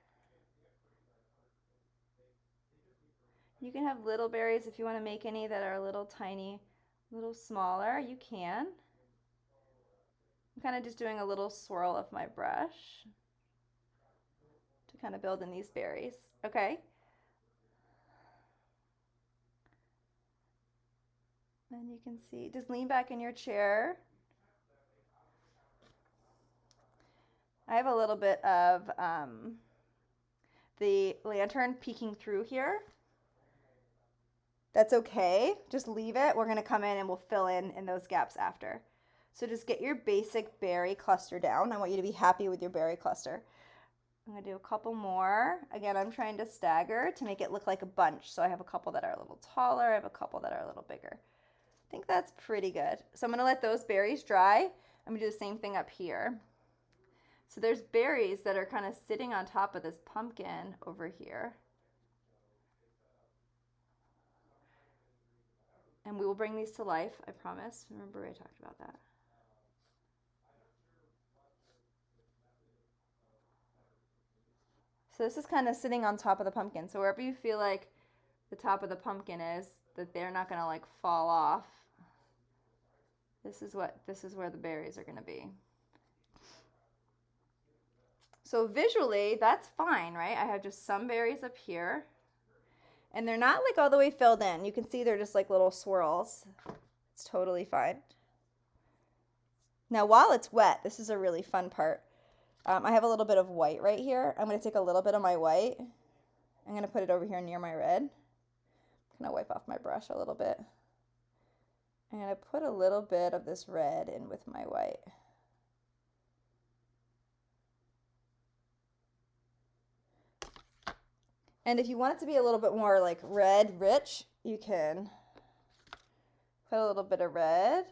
You can have little berries if you want to make any that are a little tiny, a little smaller, you can. I'm kind of just doing a little swirl of my brush to kind of build in these berries, okay? And you can see, just lean back in your chair. I have a little bit of the lantern peeking through here. That's okay, just leave it. We're gonna come in and we'll fill in those gaps after. So just get your basic berry cluster down. I want you to be happy with your berry cluster. I'm gonna do a couple more. Again, I'm trying to stagger to make it look like a bunch. So I have a couple that are a little taller, I have a couple that are a little bigger. I think that's pretty good. So I'm gonna let those berries dry. I'm gonna do the same thing up here. So there's berries that are kind of sitting on top of this pumpkin over here. And we will bring these to life, I promise. Remember I talked about that. So this is kind of sitting on top of the pumpkin. So wherever you feel like the top of the pumpkin is, that they're not gonna like fall off. This is where the berries are gonna be. So visually, that's fine, right? I have just some berries up here. And they're not like all the way filled in. You can see they're just like little swirls. It's totally fine. Now while it's wet, this is a really fun part. I have a little bit of white right here. I'm going to take a little bit of my white. I'm going to put it over here near my red. I'm going to wipe off my brush a little bit. I'm going to put a little bit of this red in with my white. And if you want it to be a little bit more like red rich, you can put a little bit of red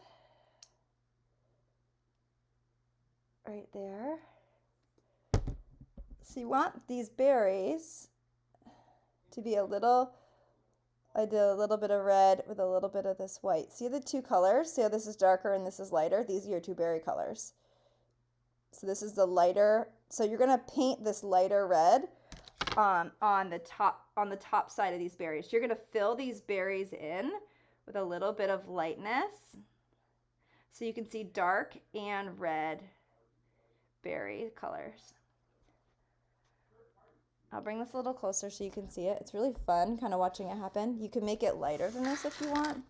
right there. So you want these berries to be a little, I did a little bit of red with a little bit of this white. See the two colors? See how this is darker and this is lighter? These are your two berry colors. So this is the lighter, so you're gonna paint this lighter red on the top side of these berries. You're gonna fill these berries in with a little bit of lightness. So you can see dark and red berry colors. I'll bring this a little closer so you can see it. It's really fun kind of watching it happen. You can make it lighter than this if you want.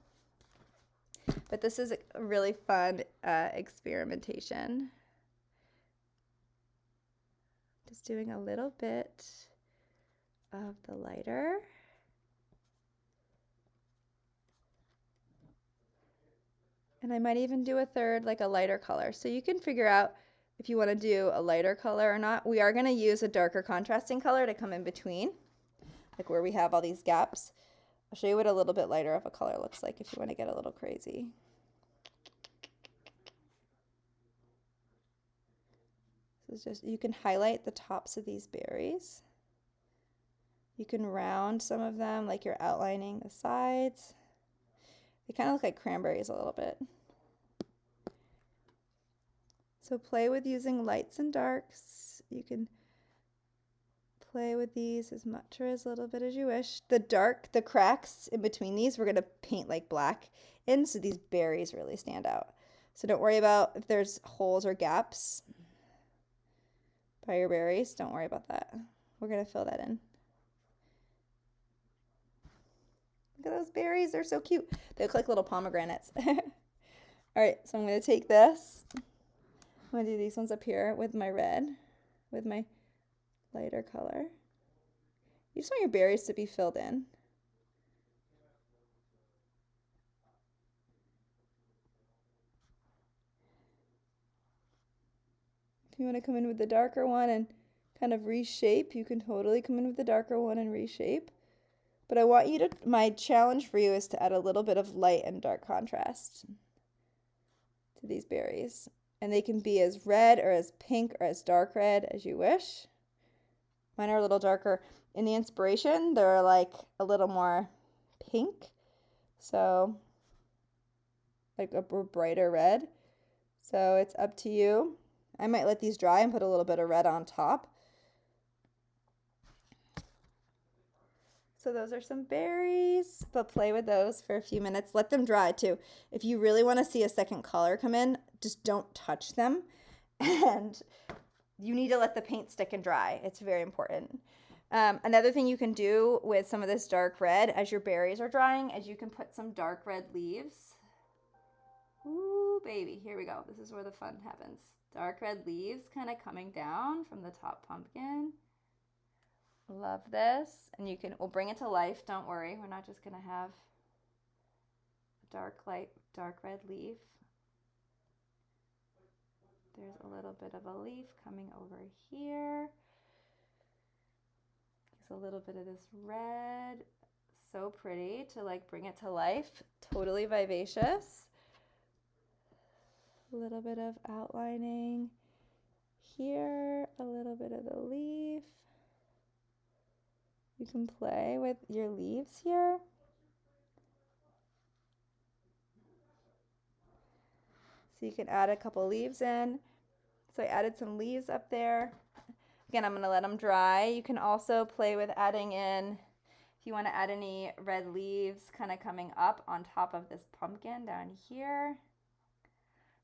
But this is a really fun experimentation. Just doing a little bit of the lighter. And I might even do a third, like a lighter color. So you can figure out if you want to do a lighter color or not. We are going to use a darker contrasting color to come in between, like where we have all these gaps. I'll show you what a little bit lighter of a color looks like if you want to get a little crazy. So it's just, you can highlight the tops of these berries. You can round some of them like you're outlining the sides. They kind of look like cranberries a little bit. So play with using lights and darks. You can play with these as much or as little bit as you wish. The cracks in between these, we're gonna paint like black in so these berries really stand out. So don't worry about if there's holes or gaps by your berries. Don't worry about that. We're gonna fill that in. Look at those berries, they're so cute. They look like little pomegranates. All right, so I'm gonna take this. I'm gonna do these ones up here with my red, with my lighter color. You just want your berries to be filled in. If you want to come in with the darker one and kind of reshape, you can totally come in with the darker one and reshape. But I want you to, my challenge for you is to add a little bit of light and dark contrast to these berries. And they can be as red or as pink or as dark red as you wish. Mine are a little darker. In the inspiration, they're like a little more pink. So like a brighter red. So it's up to you. I might let these dry and put a little bit of red on top. So those are some berries, but play with those for a few minutes. Let them dry too. If you really want to see a second color come in, just don't touch them. And you need to let the paint stick and dry. It's very important. Another thing you can do with some of this dark red as your berries are drying is you can put some dark red leaves. Ooh, baby, here we go. This is where the fun happens. Dark red leaves kind of coming down from the top pumpkin. Love this. And we'll bring it to life. Don't worry. We're not just going to have a dark red leaf. There's a little bit of a leaf coming over here. There's a little bit of this red. So pretty to like bring it to life. Totally vivacious. A little bit of outlining here. A little bit of the leaf. You can play with your leaves here. So you can add a couple leaves in. So I added some leaves up there. Again, I'm going to let them dry. You can also play with adding in, if you want to add any red leaves kind of coming up on top of this pumpkin down here.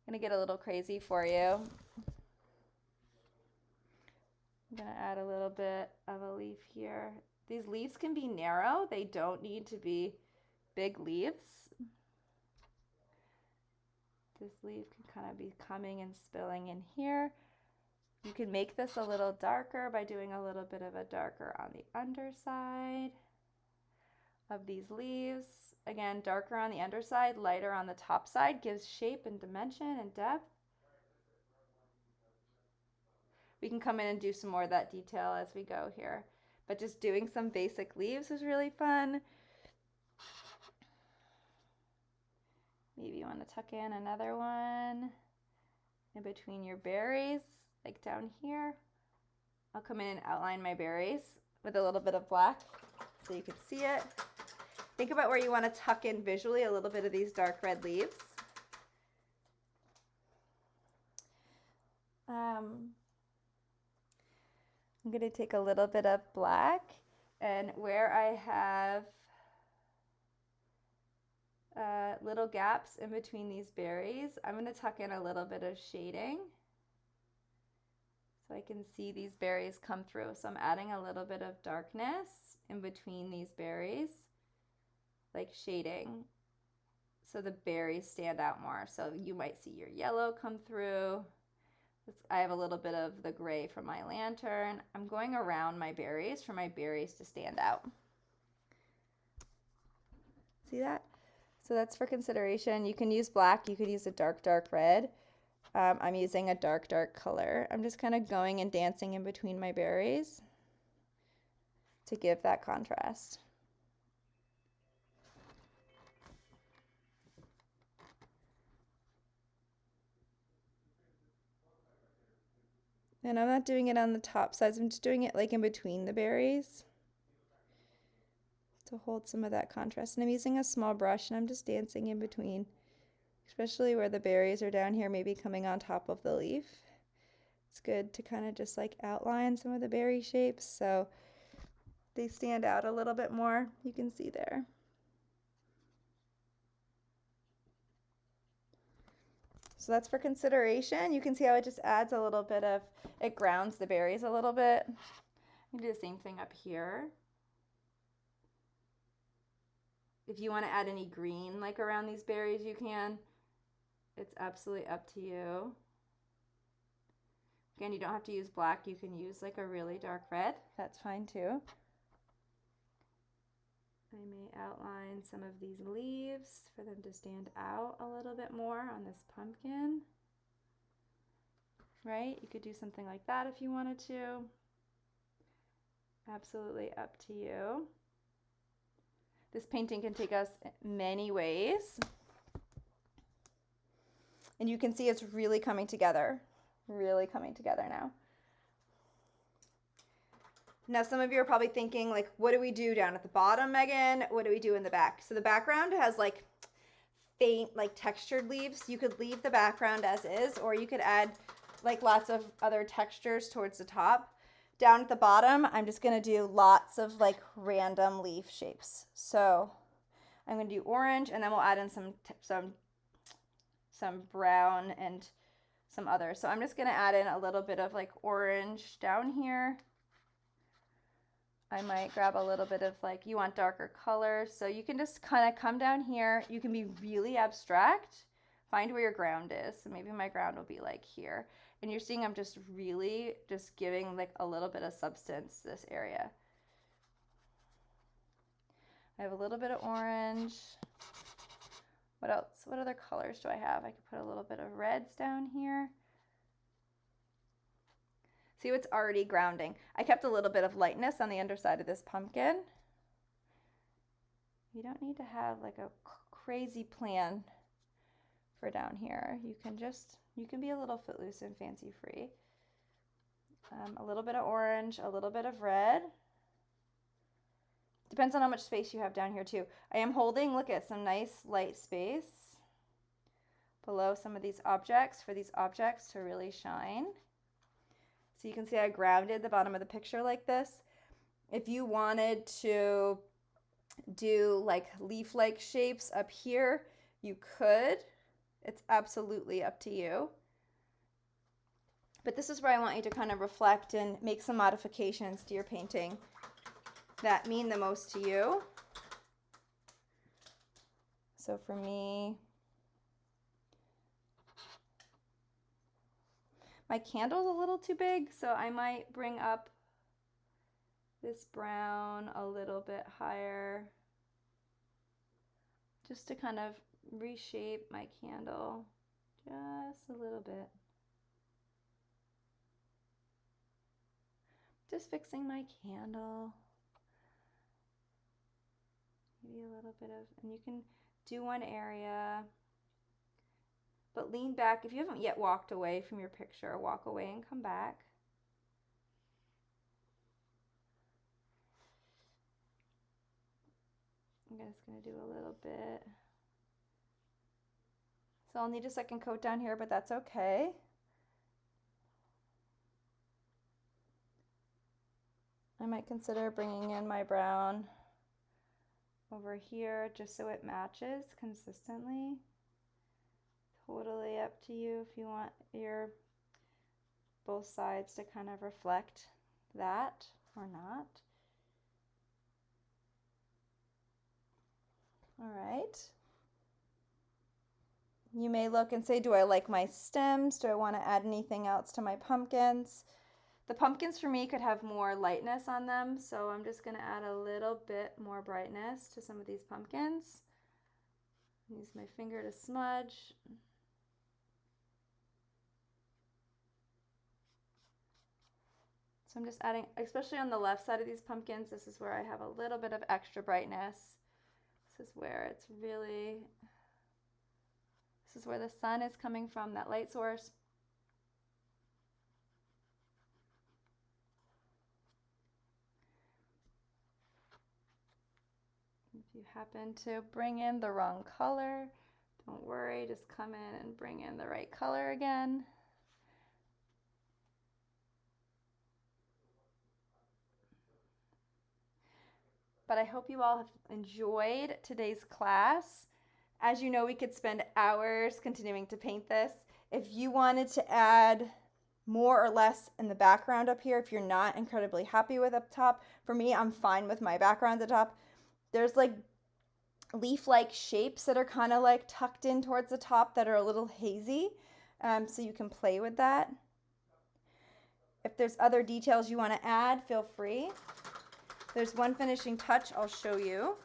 I'm going to get a little crazy for you. I'm going to add a little bit of a leaf here. These leaves can be narrow. They don't need to be big leaves. This leaf can kind of be coming and spilling in here. You can make this a little darker by doing a little bit of a darker on the underside of these leaves. Again, darker on the underside, lighter on the top side gives shape and dimension and depth. We can come in and do some more of that detail as we go here. But just doing some basic leaves is really fun. Maybe you want to tuck in another one in between your berries, like down here. I'll come in and outline my berries with a little bit of black so you can see it. Think about where you want to tuck in visually a little bit of these dark red leaves. I'm going to take a little bit of black, and where I have little gaps in between these berries, I'm going to tuck in a little bit of shading so I can see these berries come through. So I'm adding a little bit of darkness in between these berries, like shading, so the berries stand out more. So you might see your yellow come through. I have a little bit of the gray from my lantern. I'm going around my berries for my berries to stand out. See that? So that's for consideration. You can use black, you could use a dark, dark red. I'm using a dark, dark color. I'm just kind of going and dancing in between my berries to give that contrast. And I'm not doing it on the top sides, I'm just doing it like in between the berries to hold some of that contrast. And I'm using a small brush and I'm just dancing in between, especially where the berries are down here, maybe coming on top of the leaf. It's good to kind of just like outline some of the berry shapes so they stand out a little bit more. You can see there. So that's for consideration. You can see how it just adds a little bit of, it grounds the berries a little bit. You can do the same thing up here. If you want to add any green like around these berries, you can. It's absolutely up to you. Again, you don't have to use black. You can use like a really dark red. That's fine too. I may outline some of these leaves for them to stand out a little bit more on this pumpkin. Right? You could do something like that if you wanted to. Absolutely up to you. This painting can take us many ways. And you can see it's really coming together now. Now, some of you are probably thinking, like, what do we do down at the bottom, Megan? What do we do in the back? So the background has like faint, like textured leaves. You could leave the background as is, or you could add like lots of other textures towards the top. down at the bottom, I'm just gonna do lots of like random leaf shapes. So I'm gonna do orange, and then we'll add in some brown and some others. So I'm just gonna add in a little bit of like orange down here. I might grab a little bit of like, you want darker colors, so you can just kind of come down here. You can be really abstract. Find where your ground is. So maybe my ground will be like here. And you're seeing I'm just really just giving like a little bit of substance to this area. I have a little bit of orange. What else? What other colors do I have? I could put a little bit of reds down here. See, it's already grounding. I kept a little bit of lightness on the underside of this pumpkin. You don't need to have like a crazy plan for down here. You can be a little footloose and fancy free. A little bit of orange, a little bit of red. Depends on how much space you have down here too. I am holding, look at some nice light space below some of these objects for these objects to really shine. So you can see I grounded the bottom of the picture like this. If you wanted to do like leaf-like shapes up here, you could. It's absolutely up to you. But this is where I want you to kind of reflect and make some modifications to your painting that mean the most to you. So for me, my candle's a little too big, so I might bring up this brown a little bit higher just to kind of reshape my candle just a little bit. Just fixing my candle. Maybe a little bit of, and you can do one area, but lean back. If you haven't yet walked away from your picture, walk away and come back. I'm just going to do a little bit. So I'll need a second coat down here, but that's okay. I might consider bringing in my brown over here just so it matches consistently. Totally up to you if you want your both sides to kind of reflect that or not. All right. You may look and say, do I like my stems? Do I want to add anything else to my pumpkins? The pumpkins for me could have more lightness on them, so I'm just going to add a little bit more brightness to some of these pumpkins. Use my finger to smudge. So I'm just adding, especially on the left side of these pumpkins, this is where I have a little bit of extra brightness. This is where it's really, this is where the sun is coming from, that light source. If you happen to bring in the wrong color, don't worry, just come in and bring in the right color again. But I hope you all have enjoyed today's class. As you know, we could spend hours continuing to paint this. If you wanted to add more or less in the background up here, if you're not incredibly happy with up top, for me, I'm fine with my background at the top. There's like leaf-like shapes that are kind of like tucked in towards the top that are a little hazy, so you can play with that. If there's other details you want to add, feel free. There's one finishing touch I'll show you.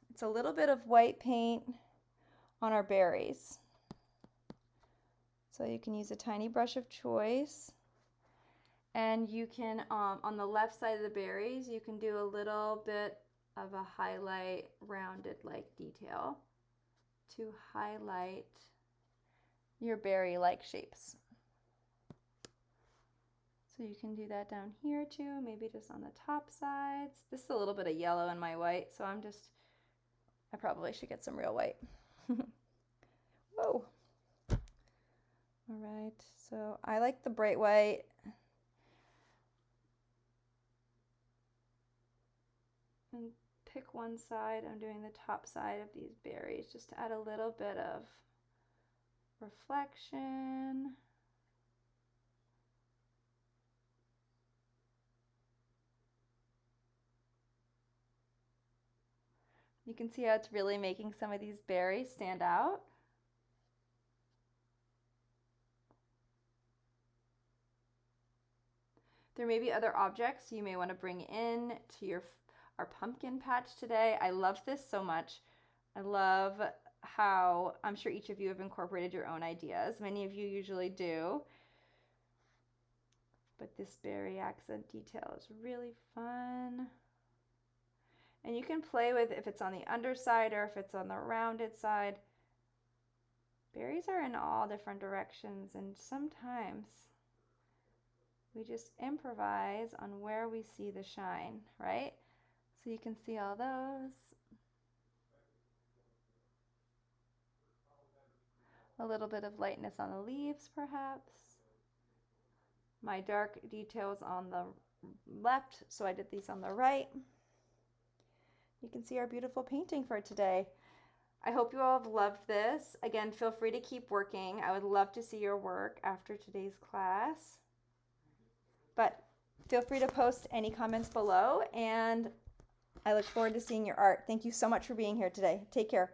It's a little bit of white paint on our berries. So you can use a tiny brush of choice. And you can, on the left side of the berries, you can do a little bit of a highlight rounded like detail to highlight your berry-like shapes. So you can do that down here too, maybe just on the top sides. This is a little bit of yellow in my white, so I probably should get some real white. Whoa. All right, so I like the bright white. pick one side. I'm doing the top side of these berries just to add a little bit of reflection. You can see how it's really making some of these berries stand out. There may be other objects you may want to bring in to our pumpkin patch today. I love this so much. I love how I'm sure each of you have incorporated your own ideas. Many of you usually do. But this berry accent detail is really fun. And you can play with if it's on the underside or if it's on the rounded side. Berries are in all different directions, and sometimes we just improvise on where we see the shine, right? So you can see all those. A little bit of lightness on the leaves, perhaps. My dark details on the left, so I did these on the right. You can see our beautiful painting for today. I hope you all have loved this. Again, feel free to keep working. I would love to see your work after today's class. But feel free to post any comments below, and I look forward to seeing your art. Thank you so much for being here today. Take care.